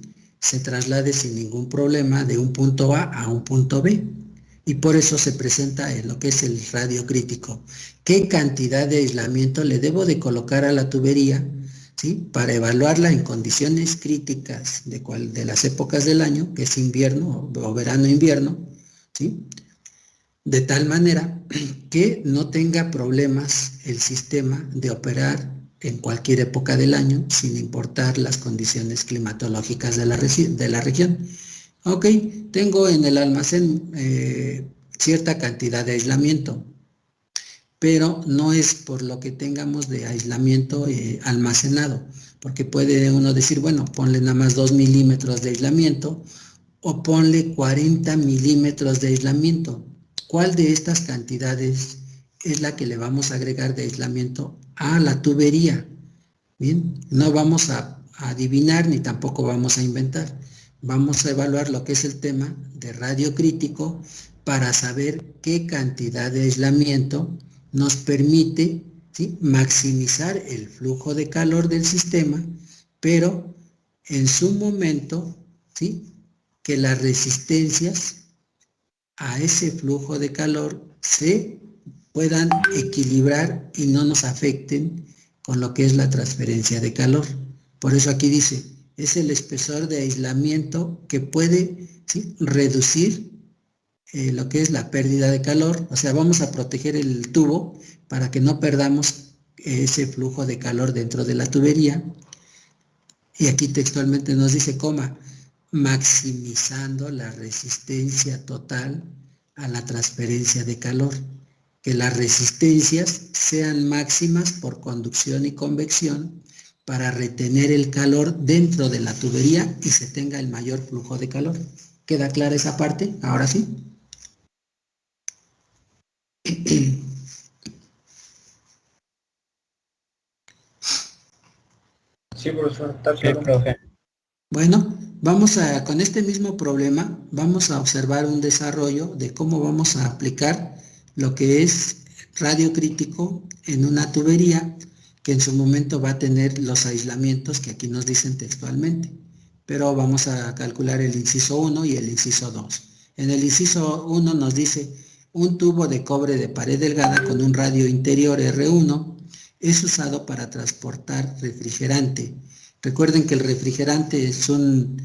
se traslade sin ningún problema de un punto A un punto B. Y por eso se presenta en lo que es el radio crítico. ¿Qué cantidad de aislamiento le debo de colocar a la tubería, ¿sí?, para evaluarla en condiciones críticas de las épocas del año, que es invierno o verano-invierno, ¿sí?, de tal manera que no tenga problemas el sistema de operar en cualquier época del año, sin importar las condiciones climatológicas de la región. Ok, tengo en el almacén cierta cantidad de aislamiento, pero no es por lo que tengamos de aislamiento almacenado, porque puede uno decir, bueno, ponle nada más 2 milímetros de aislamiento o ponle 40 milímetros de aislamiento. ¿Cuál de estas cantidades es la que le vamos a agregar de aislamiento a la tubería? Bien, no vamos a adivinar ni tampoco vamos a inventar. Vamos a evaluar lo que es el tema de radio crítico para saber qué cantidad de aislamiento nos permite, ¿sí?, maximizar el flujo de calor del sistema, pero en su momento, ¿sí?, que las resistencias a ese flujo de calor se puedan equilibrar y no nos afecten con lo que es la transferencia de calor. Por eso aquí dice, es el espesor de aislamiento que puede, ¿sí?, reducir lo que es la pérdida de calor. O sea, vamos a proteger el tubo para que no perdamos ese flujo de calor dentro de la tubería. Y aquí textualmente nos dice, maximizando la resistencia total a la transferencia de calor, que las resistencias sean máximas por conducción y convección para retener el calor dentro de la tubería y se tenga el mayor flujo de calor. ¿Queda clara esa parte? Ahora sí. Sí, profesor, está Sí, claro. profe. Bueno, con este mismo problema, vamos a observar un desarrollo de cómo vamos a aplicar lo que es radio crítico en una tubería que en su momento va a tener los aislamientos que aquí nos dicen textualmente. Pero vamos a calcular el inciso 1 y el inciso 2. En el inciso 1 nos dice, un tubo de cobre de pared delgada con un radio interior R1 es usado para transportar refrigerante. Recuerden que el refrigerante es un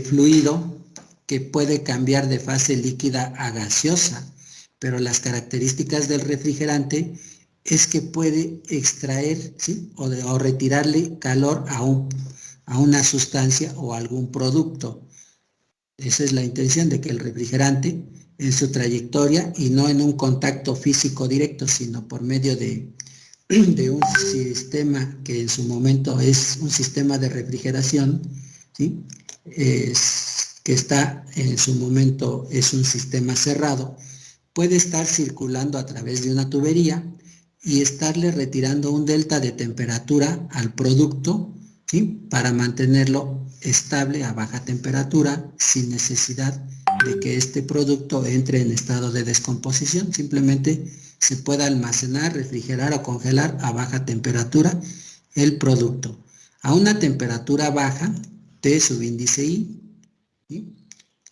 fluido que puede cambiar de fase líquida a gaseosa, pero las características del refrigerante es que puede extraer, ¿sí?, o retirarle calor a una sustancia o algún producto. Esa es la intención de que el refrigerante en su trayectoria y no en un contacto físico directo, sino por medio de un sistema que en su momento es un sistema de refrigeración, ¿sí?, que está en su momento es un sistema cerrado, puede estar circulando a través de una tubería y estarle retirando un delta de temperatura al producto, ¿sí?, para mantenerlo estable a baja temperatura sin necesidad de que este producto entre en estado de descomposición. Simplemente se puede almacenar, refrigerar o congelar a baja temperatura el producto. A una temperatura baja, T subíndice I, ¿sí?,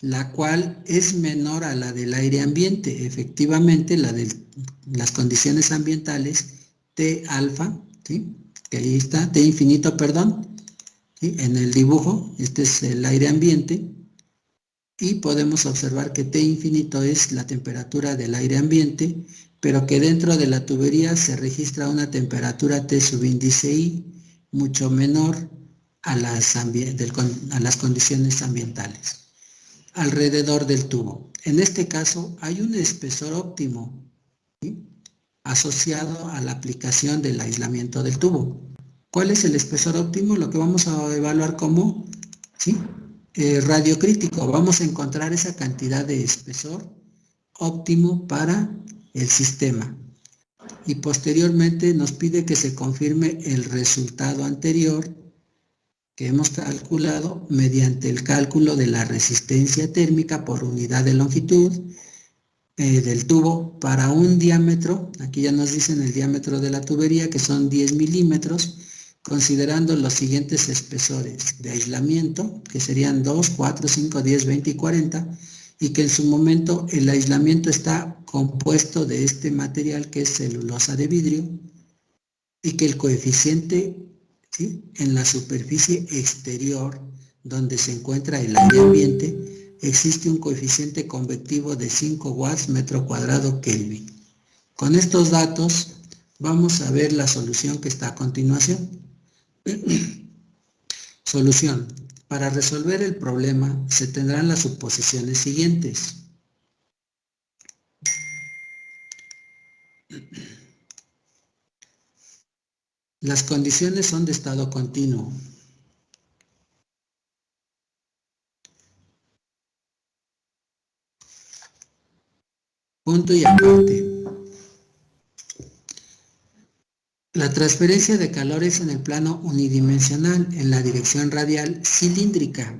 la cual es menor a la del aire ambiente. Efectivamente, la de las condiciones ambientales, T alfa, ¿sí?, que ahí está, T infinito, perdón, ¿sí?, en el dibujo, este es el aire ambiente, y podemos observar que T infinito es la temperatura del aire ambiente, pero que dentro de la tubería se registra una temperatura T subíndice I mucho menor a las condiciones ambientales alrededor del tubo. En este caso hay un espesor óptimo, ¿sí?, asociado a la aplicación del aislamiento del tubo. ¿Cuál es el espesor óptimo? Lo que vamos a evaluar como, ¿sí?, radiocrítico. Vamos a encontrar esa cantidad de espesor óptimo para el sistema. Y posteriormente nos pide que se confirme el resultado anterior que hemos calculado mediante el cálculo de la resistencia térmica por unidad de longitud del tubo para un diámetro. Aquí ya nos dicen el diámetro de la tubería, que son 10 milímetros, considerando los siguientes espesores de aislamiento, que serían 2, 4, 5, 10, 20 y 40, y que en su momento el aislamiento está compuesto de este material que es celulosa de vidrio, y que el coeficiente, ¿sí?, en la superficie exterior donde se encuentra el aire ambiente existe un coeficiente convectivo de 5 watts metro cuadrado Kelvin. Con estos datos vamos a ver la solución que está a continuación. Solución. Para resolver el problema se tendrán las suposiciones siguientes. Las condiciones son de estado continuo. Punto y aparte. La transferencia de calor es en el plano unidimensional, en la dirección radial cilíndrica.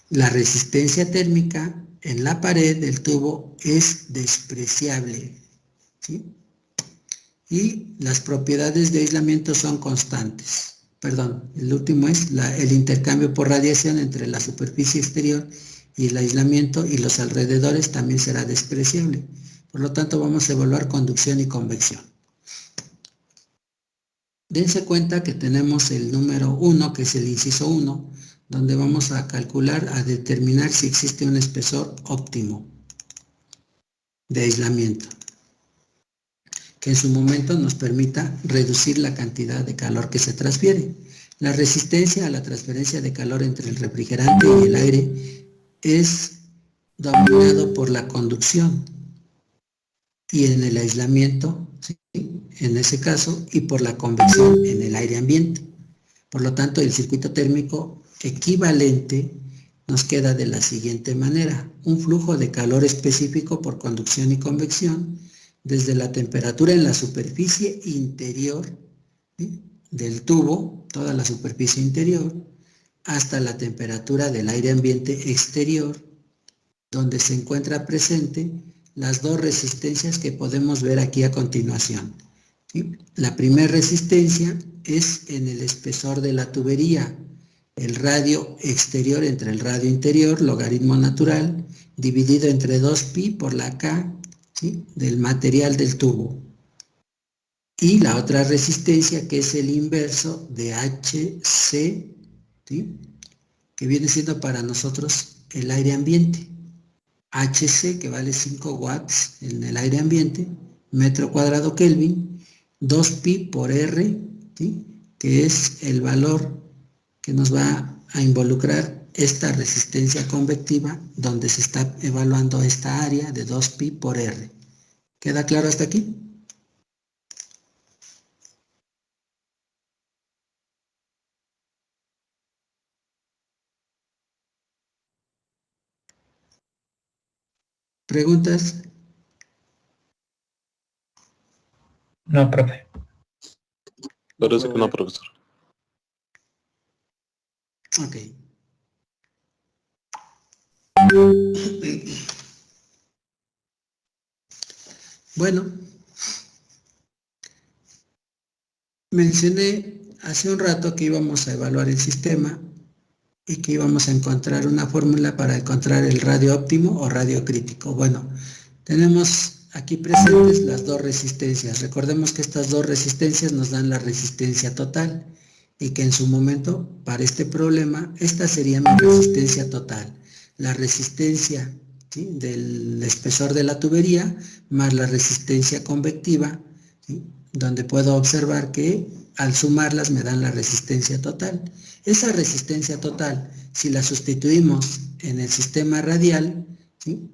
La resistencia térmica en la pared del tubo es despreciable, ¿sí? Y las propiedades de aislamiento son constantes. Perdón, el último es el intercambio por radiación entre la superficie exterior y el aislamiento y los alrededores también será despreciable. Por lo tanto, vamos a evaluar conducción y convección. Dense cuenta que tenemos el número 1, que es el inciso 1, donde vamos a calcular, a determinar si existe un espesor óptimo de aislamiento, que en su momento nos permita reducir la cantidad de calor que se transfiere. La resistencia a la transferencia de calor entre el refrigerante y el aire es dominado por la conducción, y en el aislamiento, ¿sí?, en ese caso, y por la convección en el aire ambiente. Por lo tanto, el circuito térmico equivalente nos queda de la siguiente manera: un flujo de calor específico por conducción y convección desde la temperatura en la superficie interior, ¿sí?, del tubo, toda la superficie interior, hasta la temperatura del aire ambiente exterior, donde se encuentra presente las dos resistencias que podemos ver aquí a continuación, ¿sí? La primera resistencia es en el espesor de la tubería, el radio exterior entre el radio interior, logaritmo natural, dividido entre 2pi por la K, ¿sí?, del material del tubo. Y la otra resistencia, que es el inverso de HC, ¿sí?, que viene siendo para nosotros el aire ambiente. HC, que vale 5 watts en el aire ambiente, metro cuadrado Kelvin, 2pi por R, ¿sí?, que es el valor que nos va a involucrar esta resistencia convectiva, donde se está evaluando esta área de 2pi por R. ¿Queda claro hasta aquí? ¿Preguntas? No, profe. Parece que no, profesor. Ok. Bueno, mencioné hace un rato que íbamos a evaluar el sistema y que íbamos a encontrar una fórmula para encontrar el radio óptimo o radio crítico. Bueno, tenemos aquí presentes las dos resistencias. Recordemos que estas dos resistencias nos dan la resistencia total y que en su momento, para este problema, esta sería mi resistencia total. La resistencia, ¿sí?, del espesor de la tubería más la resistencia convectiva, ¿sí?, donde puedo observar que al sumarlas me dan la resistencia total. Esa resistencia total, si la sustituimos en el sistema radial, ¿sí?,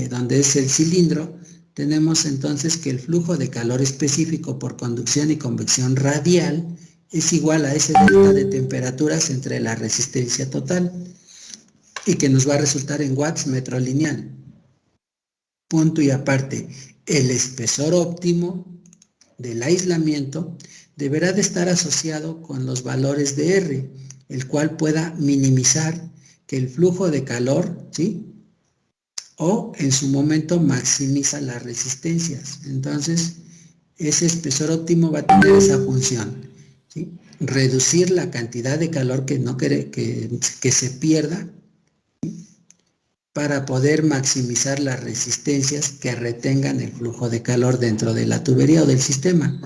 donde es el cilindro, tenemos entonces que el flujo de calor específico por conducción y convección radial es igual a ese delta de temperaturas entre la resistencia total y que nos va a resultar en watts metro lineal. Punto y aparte, el espesor óptimo del aislamiento deberá de estar asociado con los valores de R, el cual pueda minimizar que el flujo de calor, ¿sí?, o en su momento maximiza las resistencias. Entonces, ese espesor óptimo va a tener esa función, ¿sí?, reducir la cantidad de calor que no quiere que se pierda, ¿sí?, para poder maximizar las resistencias que retengan el flujo de calor dentro de la tubería o del sistema.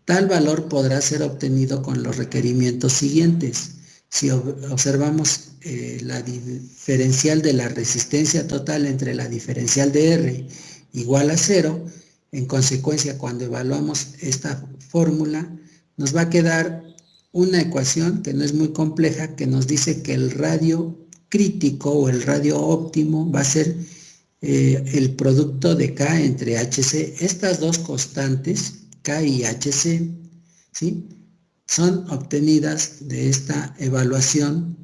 Tal valor podrá ser obtenido con los requerimientos siguientes. Si observamos la diferencial de la resistencia total entre la diferencial de R igual a 0, en consecuencia, cuando evaluamos esta fórmula, nos va a quedar una ecuación que no es muy compleja, que nos dice que el radio crítico o el radio óptimo va a ser el producto de K entre HC. Estas dos constantes, K y HC, ¿sí?, son obtenidas de esta evaluación,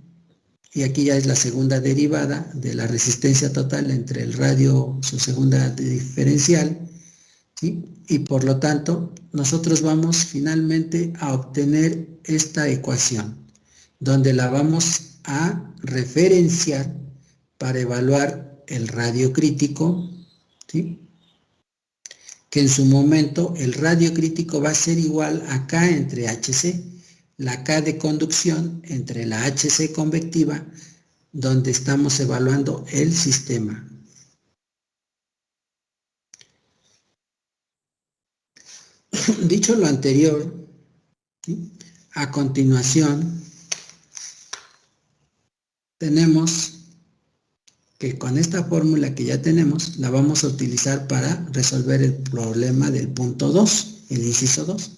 y aquí ya es la segunda derivada de la resistencia total entre el radio, su segunda diferencial, ¿sí?, y por lo tanto nosotros vamos finalmente a obtener esta ecuación, donde la vamos a referenciar para evaluar el radio crítico, ¿sí?, que en su momento el radio crítico va a ser igual a K entre HC, la K de conducción entre la HC convectiva, donde estamos evaluando el sistema. Dicho lo anterior, ¿sí?, a continuación tenemos que con esta fórmula que ya tenemos, la vamos a utilizar para resolver el problema del punto 2, el inciso 2.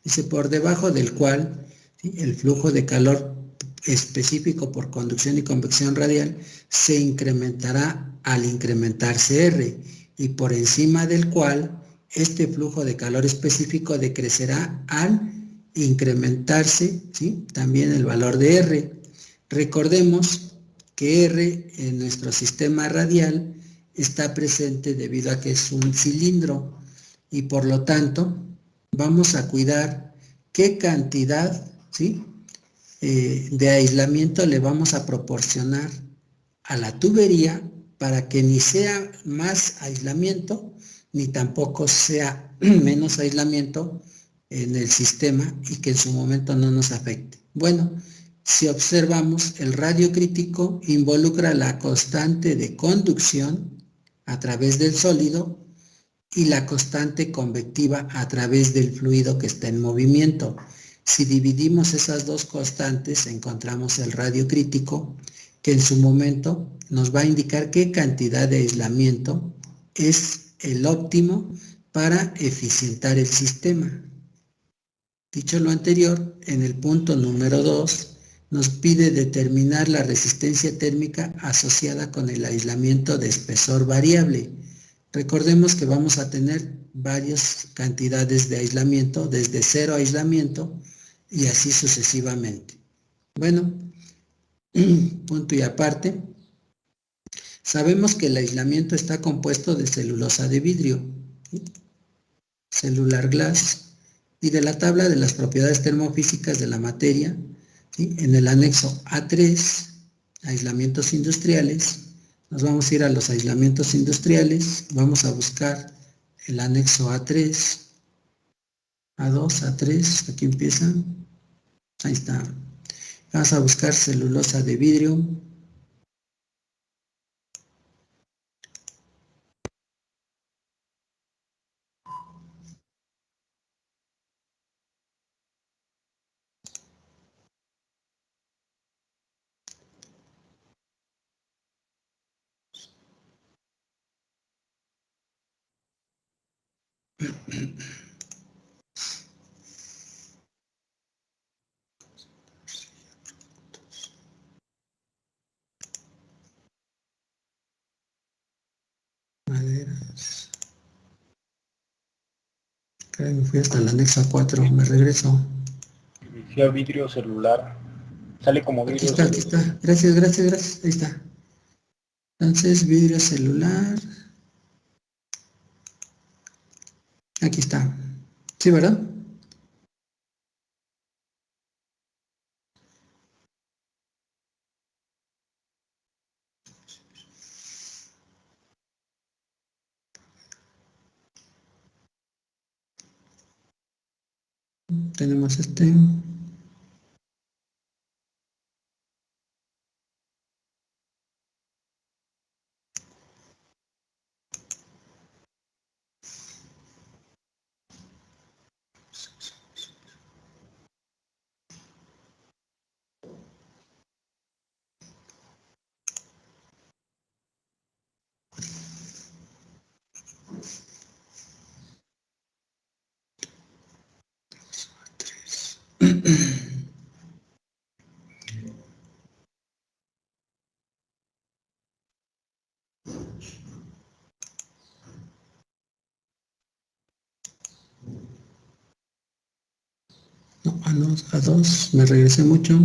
Dice, por debajo del cual, ¿sí?, el flujo de calor específico por conducción y convección radial se incrementará al incrementarse R, y por encima del cual este flujo de calor específico decrecerá al incrementarse, ¿sí?, también el valor de R. Recordemos que R en nuestro sistema radial está presente debido a que es un cilindro, y por lo tanto vamos a cuidar qué cantidad, ¿sí?, de aislamiento le vamos a proporcionar a la tubería para que ni sea más aislamiento ni tampoco sea menos aislamiento en el sistema y que en su momento no nos afecte. Bueno, si observamos, el radio crítico involucra la constante de conducción a través del sólido y la constante convectiva a través del fluido que está en movimiento. Si dividimos esas dos constantes, encontramos el radio crítico, que en su momento nos va a indicar qué cantidad de aislamiento es el óptimo para eficientar el sistema. Dicho lo anterior, en el punto número 2, nos pide determinar la resistencia térmica asociada con el aislamiento de espesor variable. Recordemos que vamos a tener varias cantidades de aislamiento, desde 0 aislamiento y así sucesivamente. Bueno, punto y aparte, sabemos que el aislamiento está compuesto de celulosa de vidrio, ¿sí?, cellular glass, y de la tabla de las propiedades termofísicas de la materia, ¿sí?, en el anexo A3, aislamientos industriales. Nos vamos a ir a los aislamientos industriales, vamos a buscar el anexo A3, A2, A3, aquí empiezan, ahí está. Vamos a buscar celulosa de vidrio. Maderas. Me fui hasta el anexo 4, me regreso. Fui al vidrio celular. Sale como Aquí vidrio está, aquí celular. está. Gracias, gracias, gracias. Ahí está. Entonces, vidrio celular. Aquí está. ¿Sí, verdad? Tenemos este. No, a dos. Me regresé mucho.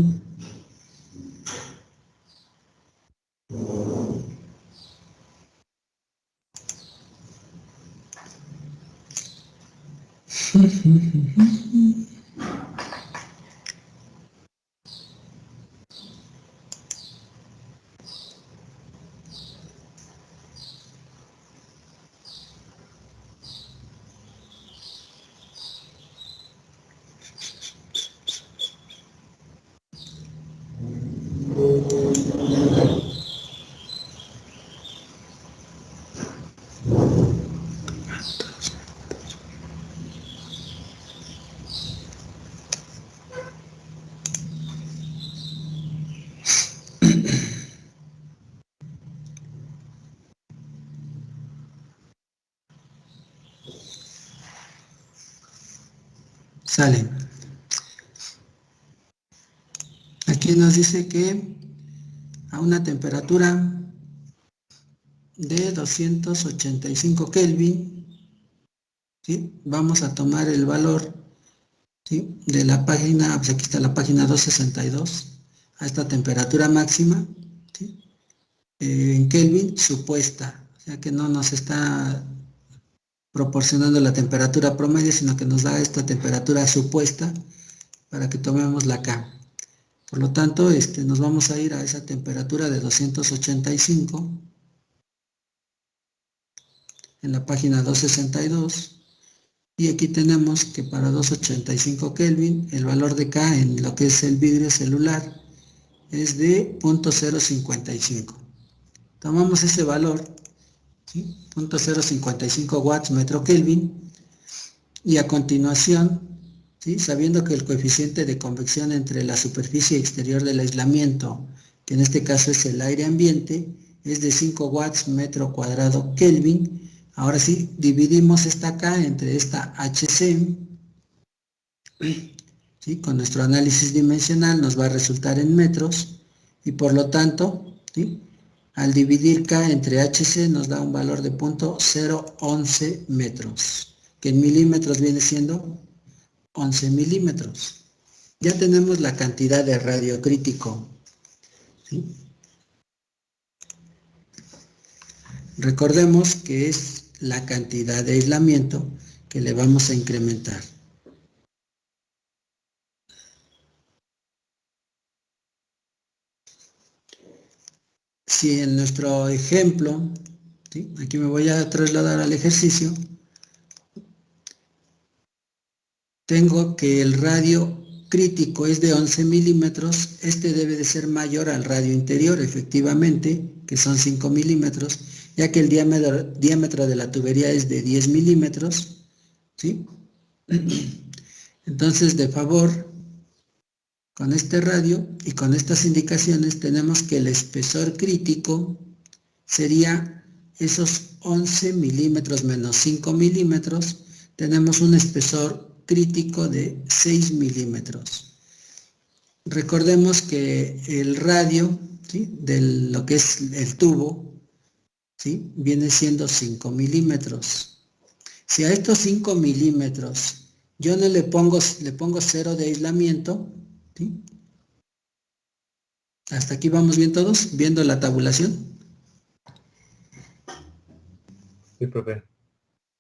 Sale. Aquí nos dice que a una temperatura de 285 Kelvin, ¿sí? Vamos a tomar el valor, ¿sí?, de la página, pues aquí está la página 262, a esta temperatura máxima, ¿sí?, en Kelvin supuesta, o sea que no nos está proporcionando la temperatura promedio, sino que nos da esta temperatura supuesta para que tomemos la K. Por lo tanto, nos vamos a ir a esa temperatura de 285 en la página 262, y aquí tenemos que para 285 Kelvin el valor de K en lo que es el vidrio celular es de 0.055. Tomamos ese valor, ¿sí?, 0.055 watts metro Kelvin, y a continuación, ¿sí?, sabiendo que el coeficiente de convección entre la superficie exterior del aislamiento, que en este caso es el aire ambiente, es de 5 watts metro cuadrado Kelvin, ahora sí, dividimos esta K entre esta HC, ¿sí?, con nuestro análisis dimensional nos va a resultar en metros, y por lo tanto, ¿sí?, al dividir K entre HC nos da un valor de 0.011 metros, que en milímetros viene siendo 11 milímetros. Ya tenemos la cantidad de radio crítico, ¿sí? Recordemos que es la cantidad de aislamiento que le vamos a incrementar. Si en nuestro ejemplo, ¿sí?, aquí me voy a trasladar al ejercicio, tengo que el radio crítico es de 11 milímetros, este debe de ser mayor al radio interior, efectivamente, que son 5 milímetros, ya que el diámetro de la tubería es de 10 milímetros, ¿sí? Entonces, de favor, con este radio y con estas indicaciones tenemos que el espesor crítico sería esos 11 milímetros menos 5 milímetros, tenemos un espesor crítico de 6 milímetros. Recordemos que el radio, ¿sí?, de lo que es el tubo, ¿sí?, viene siendo 5 milímetros. Si a estos 5 milímetros Yo no le pongo 0 de aislamiento, ¿sí? Hasta aquí vamos bien todos, viendo la tabulación. Sí, profe.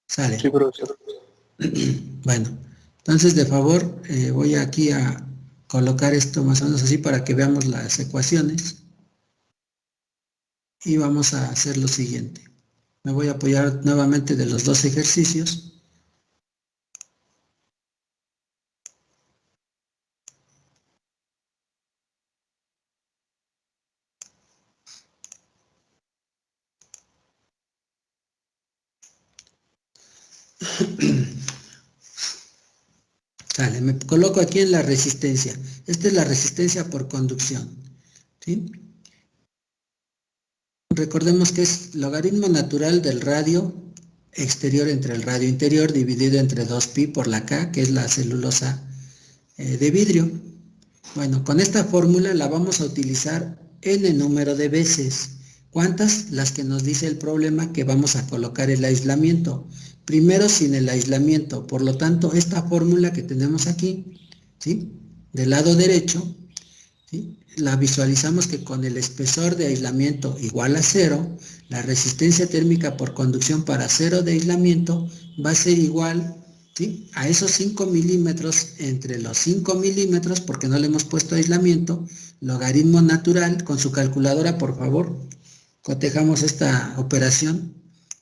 Sale. Sí, profesor. Bueno, entonces de favor voy aquí a colocar esto más o menos así para que veamos las ecuaciones. Y vamos a hacer lo siguiente. Me voy a apoyar nuevamente de los dos ejercicios. Vale, me coloco aquí en la resistencia. Esta es la resistencia por conducción, ¿sí? Recordemos que es logaritmo natural del radio exterior entre el radio interior dividido entre 2pi por la K, que es la celulosa de vidrio. Bueno, con esta fórmula la vamos a utilizar n número de veces. ¿Cuántas? Las que nos dice el problema que vamos a colocar el aislamiento. Primero sin el aislamiento, por lo tanto, esta fórmula que tenemos aquí, ¿sí? Del lado derecho, ¿sí? La visualizamos que con el espesor de aislamiento igual a 0, la resistencia térmica por conducción para 0 de aislamiento va a ser igual, ¿sí? A esos 5 milímetros entre los 5 milímetros, porque no le hemos puesto aislamiento, logaritmo natural, con su calculadora por favor, cotejamos esta operación,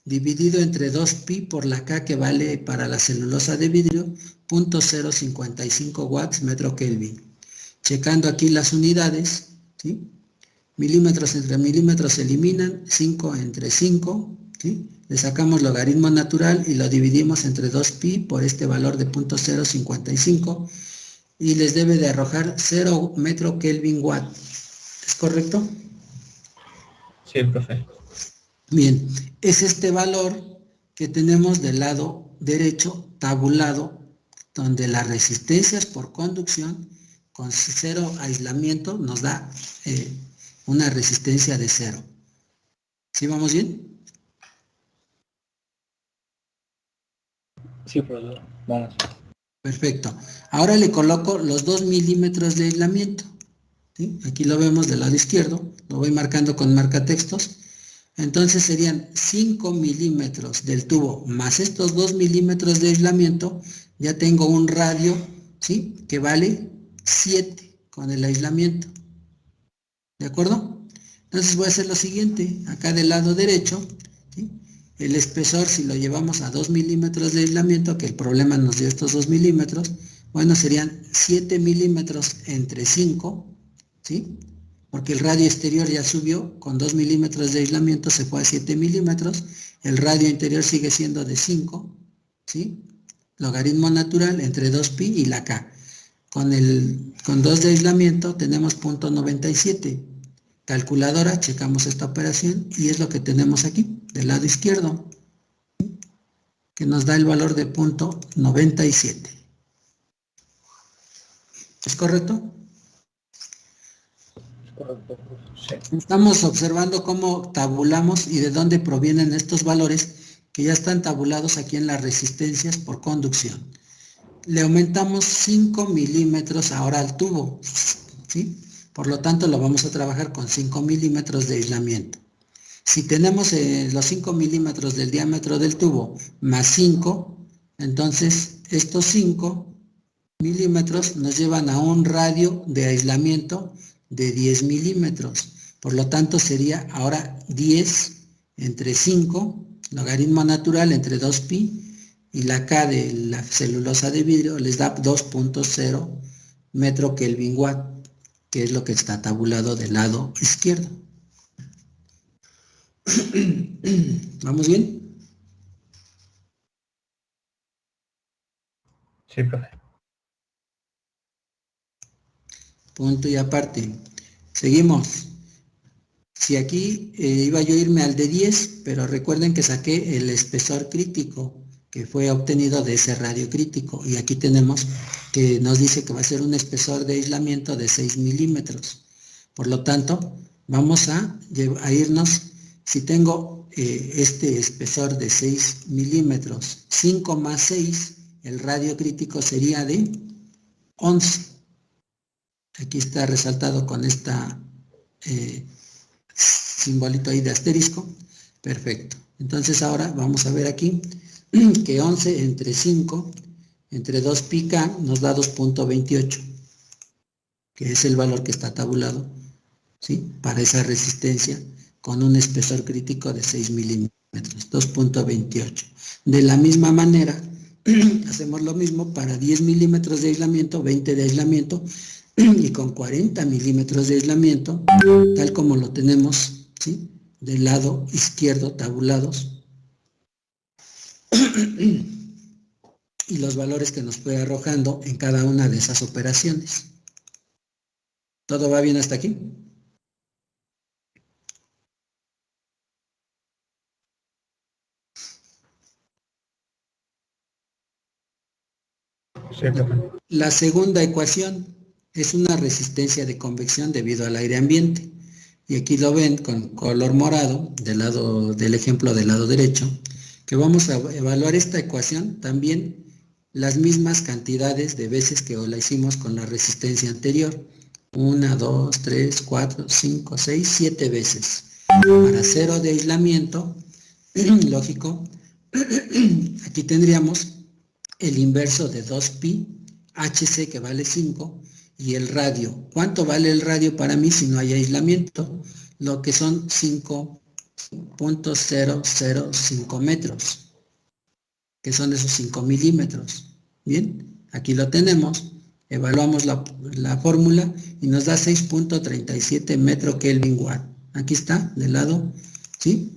dividido entre 2pi por la K que vale para la celulosa de vidrio, 0.055 watts metro Kelvin. Checando aquí las unidades, ¿sí? Milímetros entre milímetros se eliminan, 5 entre 5, ¿sí? Le sacamos logaritmo natural y lo dividimos entre 2pi por este valor de 0.055 y les debe de arrojar 0 metro Kelvin watt. ¿Es correcto? Sí, profe. Bien, es este valor que tenemos del lado derecho tabulado, donde las resistencias por conducción con 0 aislamiento nos da una resistencia de 0. ¿Sí vamos bien? Sí, profesor. Vamos. Perfecto. Ahora le coloco los 2 milímetros de aislamiento, ¿sí? Aquí lo vemos del lado izquierdo, lo voy marcando con marcatextos. Entonces serían 5 milímetros del tubo más estos 2 milímetros de aislamiento, ya tengo un radio, ¿sí? Que vale 7 con el aislamiento. ¿De acuerdo? Entonces voy a hacer lo siguiente, acá del lado derecho, ¿sí? El espesor, si lo llevamos a 2 milímetros de aislamiento, que el problema nos dio estos 2 milímetros, bueno, serían 7 milímetros entre 5, ¿sí? Porque el radio exterior ya subió, con 2 milímetros de aislamiento se fue a 7 milímetros, el radio interior sigue siendo de 5, ¿sí? Logaritmo natural entre 2pi y la K. Con 2 de aislamiento tenemos 0.97. Calculadora, checamos esta operación y es lo que tenemos aquí, del lado izquierdo, que nos da el valor de 0.97. ¿Es correcto? Correcto, profesor. Sí. Estamos observando cómo tabulamos y de dónde provienen estos valores que ya están tabulados aquí en las resistencias por conducción. Le aumentamos 5 milímetros ahora al tubo, ¿sí? Por lo tanto, lo vamos a trabajar con 5 milímetros de aislamiento. Si tenemos los 5 milímetros del diámetro del tubo más 5, entonces estos 5 milímetros nos llevan a un radio de aislamiento de 10 milímetros. Por lo tanto, sería ahora 10 entre 5, logaritmo natural entre 2pi, y la K de la celulosa de vidrio les da 2.0 metro Kelvin watt, que es lo que está tabulado del lado izquierdo. ¿Vamos bien? Sí, profe. Punto y aparte. Seguimos. Si aquí iba yo a irme al de 10, pero recuerden que saqué el espesor crítico que fue obtenido de ese radio crítico, y aquí tenemos que nos dice que va a ser un espesor de aislamiento de 6 milímetros. Por lo tanto, vamos a irnos, si tengo este espesor de 6 milímetros, 5 más 6 el radio crítico sería de 11. Aquí está resaltado con esta simbolito ahí de asterisco. Perfecto. Entonces ahora vamos a ver aquí que 11 entre 5, entre 2 pi k nos da 2.28, que es el valor que está tabulado, ¿sí?, para esa resistencia con un espesor crítico de 6 milímetros, 2.28. De la misma manera, hacemos lo mismo para 10 milímetros de aislamiento, 20 de aislamiento, y con 40 milímetros de aislamiento, tal como lo tenemos, ¿sí?, del lado izquierdo tabulados, y los valores que nos fue arrojando en cada una de esas operaciones. ¿Todo va bien hasta aquí? Sí, profe. La segunda ecuación es una resistencia de convección debido al aire ambiente. Y aquí lo ven con color morado, del lado del ejemplo del lado derecho, que vamos a evaluar esta ecuación también las mismas cantidades de veces que la hicimos con la resistencia anterior. 1, 2, 3, 4, 5, 6, 7 veces. Para 0 de aislamiento, lógico, aquí tendríamos el inverso de 2pi HC, que vale 5, y el radio. ¿Cuánto vale el radio para mí si no hay aislamiento? Lo que son 5.005 metros, que son esos 5 milímetros. Bien, aquí lo tenemos. Evaluamos la fórmula y nos da 6.37 metro Kelvin watt. Aquí está, del lado, ¿sí?,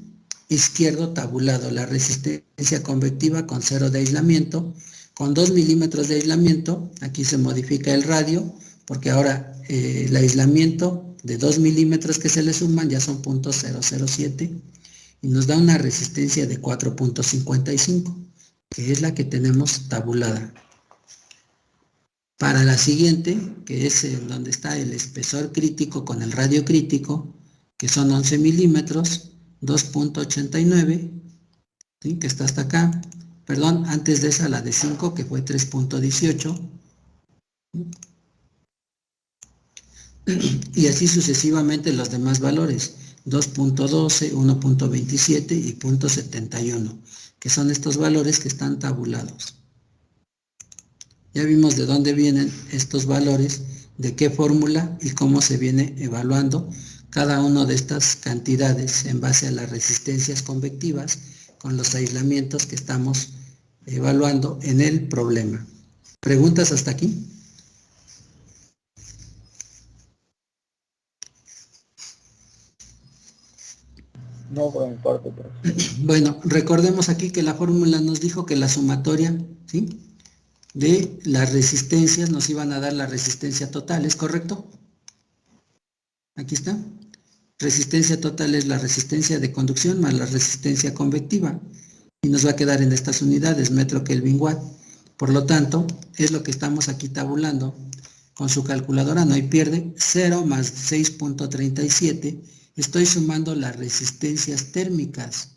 izquierdo tabulado, la resistencia convectiva con 0 de aislamiento. Con 2 milímetros de aislamiento, aquí se modifica el radio, porque ahora el aislamiento de 2 milímetros que se le suman ya son 0.007, y nos da una resistencia de 4.55, que es la que tenemos tabulada. Para la siguiente, que es donde está el espesor crítico con el radio crítico, que son 11 milímetros, 2.89, ¿sí?, que está hasta acá. Perdón, antes de esa la de 5, que fue 3.18. Y así sucesivamente los demás valores, 2.12, 1.27 y 0.71, que son estos valores que están tabulados. Ya vimos de dónde vienen estos valores, de qué fórmula y cómo se viene evaluando cada una de estas cantidades en base a las resistencias convectivas con los aislamientos que estamos evaluando en el problema. ¿Preguntas hasta aquí? No, por mi parte, profe. Bueno, recordemos aquí que la fórmula nos dijo que la sumatoria, ¿sí?, de las resistencias nos iban a dar la resistencia total, ¿es correcto? Aquí está. Resistencia total es la resistencia de conducción más la resistencia convectiva, y nos va a quedar en estas unidades, metro Kelvin watt. Por lo tanto, es lo que estamos aquí tabulando con su calculadora, no hay pierde, 0 más 6.37, estoy sumando las resistencias térmicas,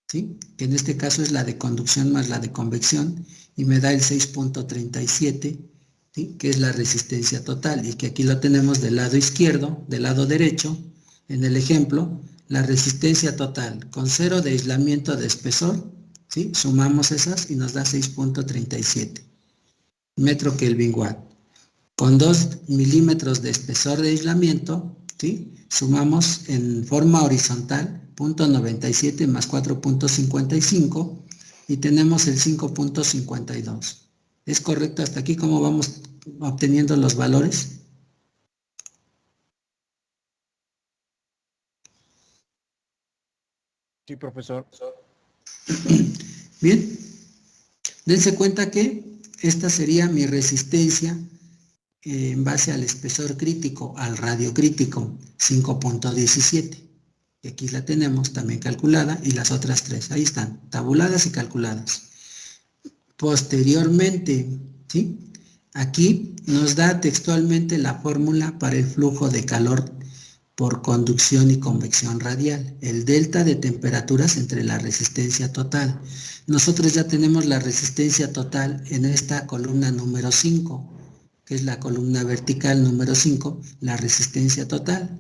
¿sí?, que en este caso es la de conducción más la de convección, y me da el 6.37, ¿sí?, que es la resistencia total, y que aquí lo tenemos del lado izquierdo, del lado derecho, en el ejemplo, la resistencia total con 0 de aislamiento de espesor, ¿sí?, sumamos esas y nos da 6.37 metro Kelvin watt. Con 2 milímetros de espesor de aislamiento, ¿sí?, sumamos en forma horizontal 0.97 más 4.55 y tenemos el 5.52. ¿Es correcto hasta aquí cómo vamos obteniendo los valores? Sí, profesor. Bien, dense cuenta que esta sería mi resistencia en base al espesor crítico, al radio crítico, 5.17. Y aquí la tenemos también calculada, y las otras tres, ahí están, tabuladas y calculadas. Posteriormente, ¿sí?, aquí nos da textualmente la fórmula para el flujo de calor por conducción y convección radial, el delta de temperaturas entre la resistencia total. Nosotros ya tenemos la resistencia total en esta columna número 5, que es la columna vertical número 5, la resistencia total.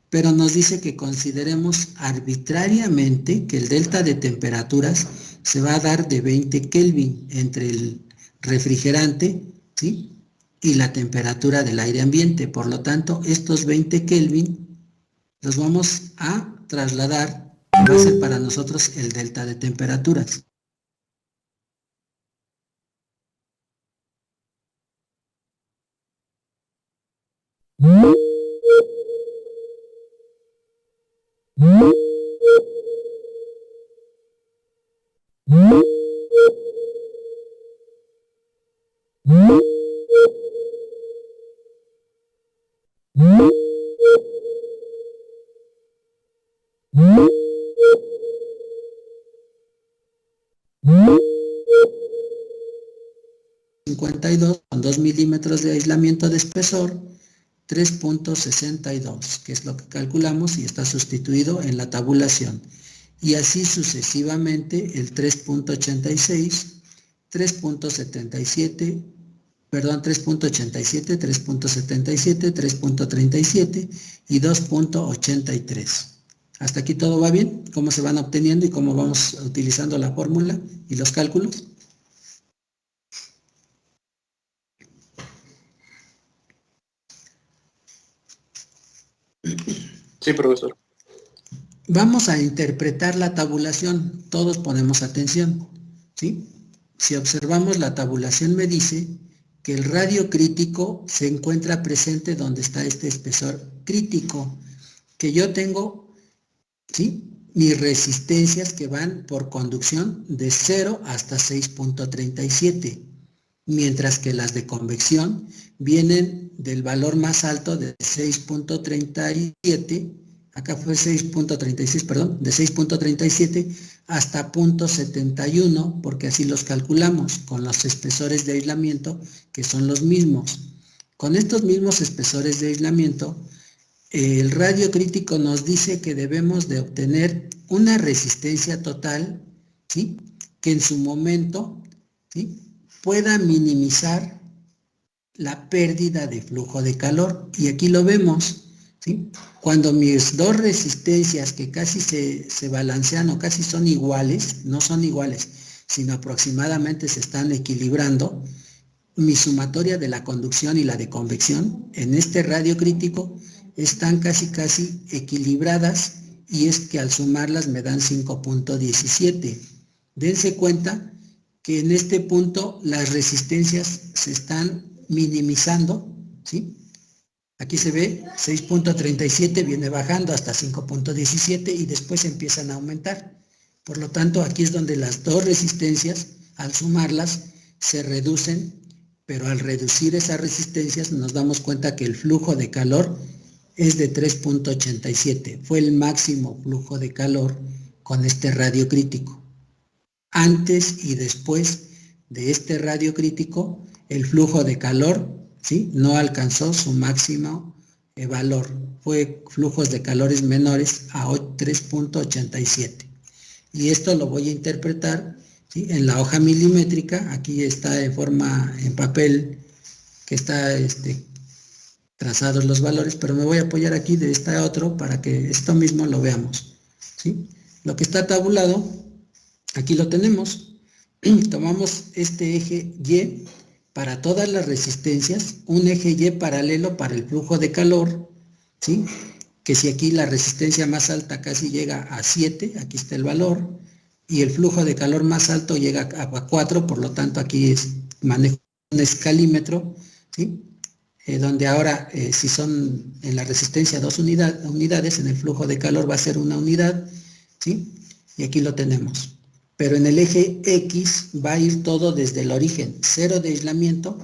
Pero nos dice que consideremos arbitrariamente que el delta de temperaturas se va a dar de 20 Kelvin entre el refrigerante, ¿sí?, y la temperatura del aire ambiente. Por lo tanto, estos 20 Kelvin los vamos a trasladar, va a ser para nosotros el delta de temperaturas. Con 2 milímetros de aislamiento de espesor, 3.62, que es lo que calculamos y está sustituido en la tabulación. Y así sucesivamente el 3.86, 3.77, perdón, 3.87, 3.77, 3.37 y 2.83. ¿Hasta aquí todo va bien? ¿Cómo se van obteniendo y cómo vamos utilizando la fórmula y los cálculos? Sí, profesor. Vamos a interpretar la tabulación, todos ponemos atención, ¿sí? Si observamos la tabulación me dice que el radio crítico se encuentra presente donde está este espesor crítico, que yo tengo, ¿sí?, mis resistencias que van por conducción de 0 hasta 6.37, mientras que las de convección vienen del valor más alto de 6.37, acá fue 6.36, perdón, de 6.37 hasta 0.71, porque así los calculamos con los espesores de aislamiento que son los mismos. Con estos mismos espesores de aislamiento, el radio crítico nos dice que debemos de obtener una resistencia total, ¿sí?, que en su momento, ¿sí?, pueda minimizar la pérdida de flujo de calor. Y aquí lo vemos, ¿sí? Cuando mis dos resistencias que casi se balancean o casi son iguales, no son iguales, sino aproximadamente se están equilibrando, mi sumatoria de la conducción y la de convección en este radio crítico están casi equilibradas, y es que al sumarlas me dan 5.17. Dense cuenta que en este punto las resistencias se están minimizando, ¿sí? Aquí se ve 6.37, viene bajando hasta 5.17 y después empiezan a aumentar. Por lo tanto, aquí es donde las dos resistencias, al sumarlas, se reducen, pero al reducir esas resistencias nos damos cuenta que el flujo de calor es de 3.87. Fue el máximo flujo de calor con este radio crítico. Antes y después de este radio crítico, el flujo de calor, ¿sí?, no alcanzó su máximo valor. Fue flujos de calores menores a 3.87. Y esto lo voy a interpretar, ¿sí?, en la hoja milimétrica. Aquí está en forma, en papel, que está trazados los valores, pero me voy a apoyar aquí de este otro para que esto mismo lo veamos, ¿sí? Lo que está tabulado, aquí lo tenemos. Tomamos este eje Y para todas las resistencias, un eje Y paralelo para el flujo de calor, ¿sí?, que si aquí la resistencia más alta casi llega a 7, aquí está el valor, y el flujo de calor más alto llega a 4, por lo tanto aquí manejo un escalímetro, ¿sí?, donde ahora si son en la resistencia 2 unidades, en el flujo de calor va a ser 1 unidad, ¿sí?, y aquí lo tenemos. Pero en el eje X va a ir todo desde el origen, 0 de aislamiento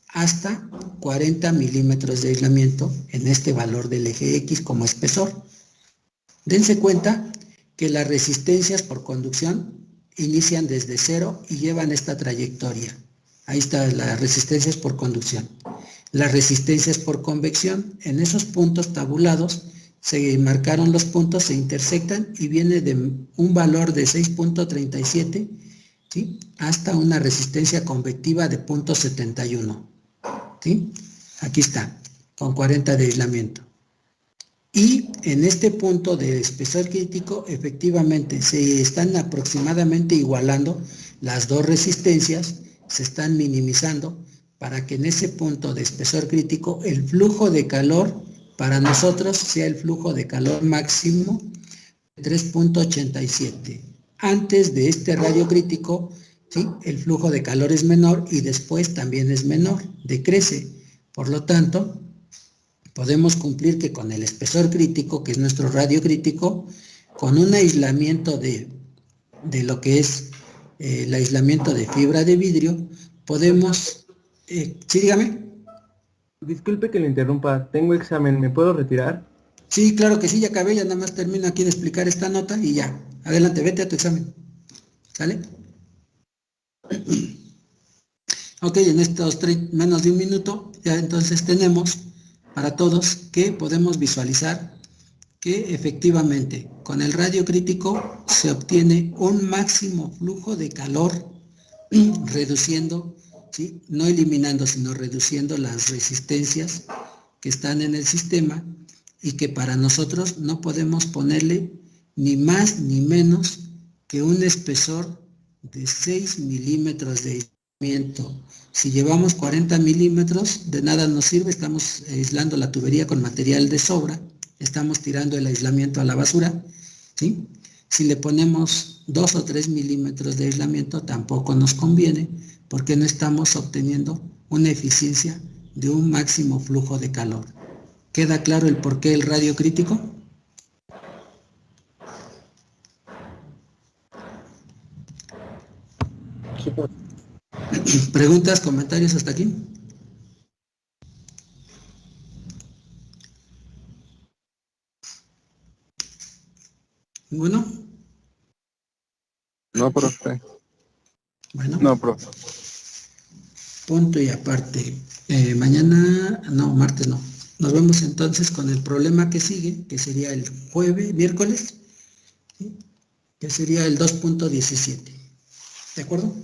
hasta 40 milímetros de aislamiento en este valor del eje X como espesor. Dense cuenta que las resistencias por conducción inician desde 0 y llevan esta trayectoria. Ahí están las resistencias por conducción. Las resistencias por convección, en esos puntos tabulados, se marcaron los puntos, se intersectan y viene de un valor de 6.37, ¿sí?, hasta una resistencia convectiva de 0.71, ¿sí? Aquí está, con 40 de aislamiento. Y en este punto de espesor crítico, efectivamente, se están aproximadamente igualando las dos resistencias, se están minimizando para que en ese punto de espesor crítico el flujo de calor para nosotros sea el flujo de calor máximo de 3.87. Antes de este radio crítico, ¿sí?, el flujo de calor es menor y después también es menor, decrece. Por lo tanto, podemos cumplir que con el espesor crítico, que es nuestro radio crítico, con un aislamiento de lo que es el aislamiento de fibra de vidrio, podemos... sí, dígame. Disculpe que le interrumpa, tengo examen, ¿me puedo retirar? Sí, claro que sí, ya acabé, ya nada más termino aquí de explicar esta nota y ya. Adelante, vete a tu examen. ¿Sale? Ok, en estos menos de un minuto, ya entonces tenemos para todos que podemos visualizar que efectivamente con el radio crítico se obtiene un máximo flujo de calor reduciendo, ¿sí?, no eliminando, sino reduciendo las resistencias que están en el sistema y que para nosotros no podemos ponerle ni más ni menos que un espesor de 6 milímetros de aislamiento. Si llevamos 40 milímetros, de nada nos sirve, estamos aislando la tubería con material de sobra, estamos tirando el aislamiento a la basura, ¿sí? Si le ponemos 2 o 3 milímetros de aislamiento, tampoco nos conviene, porque no estamos obteniendo una eficiencia de un máximo flujo de calor. ¿Queda claro el porqué el radio crítico? Sí, profe. ¿Preguntas, comentarios hasta aquí? ¿Ninguno? No, profe. Bueno. No, profe. Punto y aparte. Mañana, no, martes no. Nos vemos entonces con el problema que sigue, que sería el miércoles, ¿sí?, que sería el 2.17. ¿De acuerdo?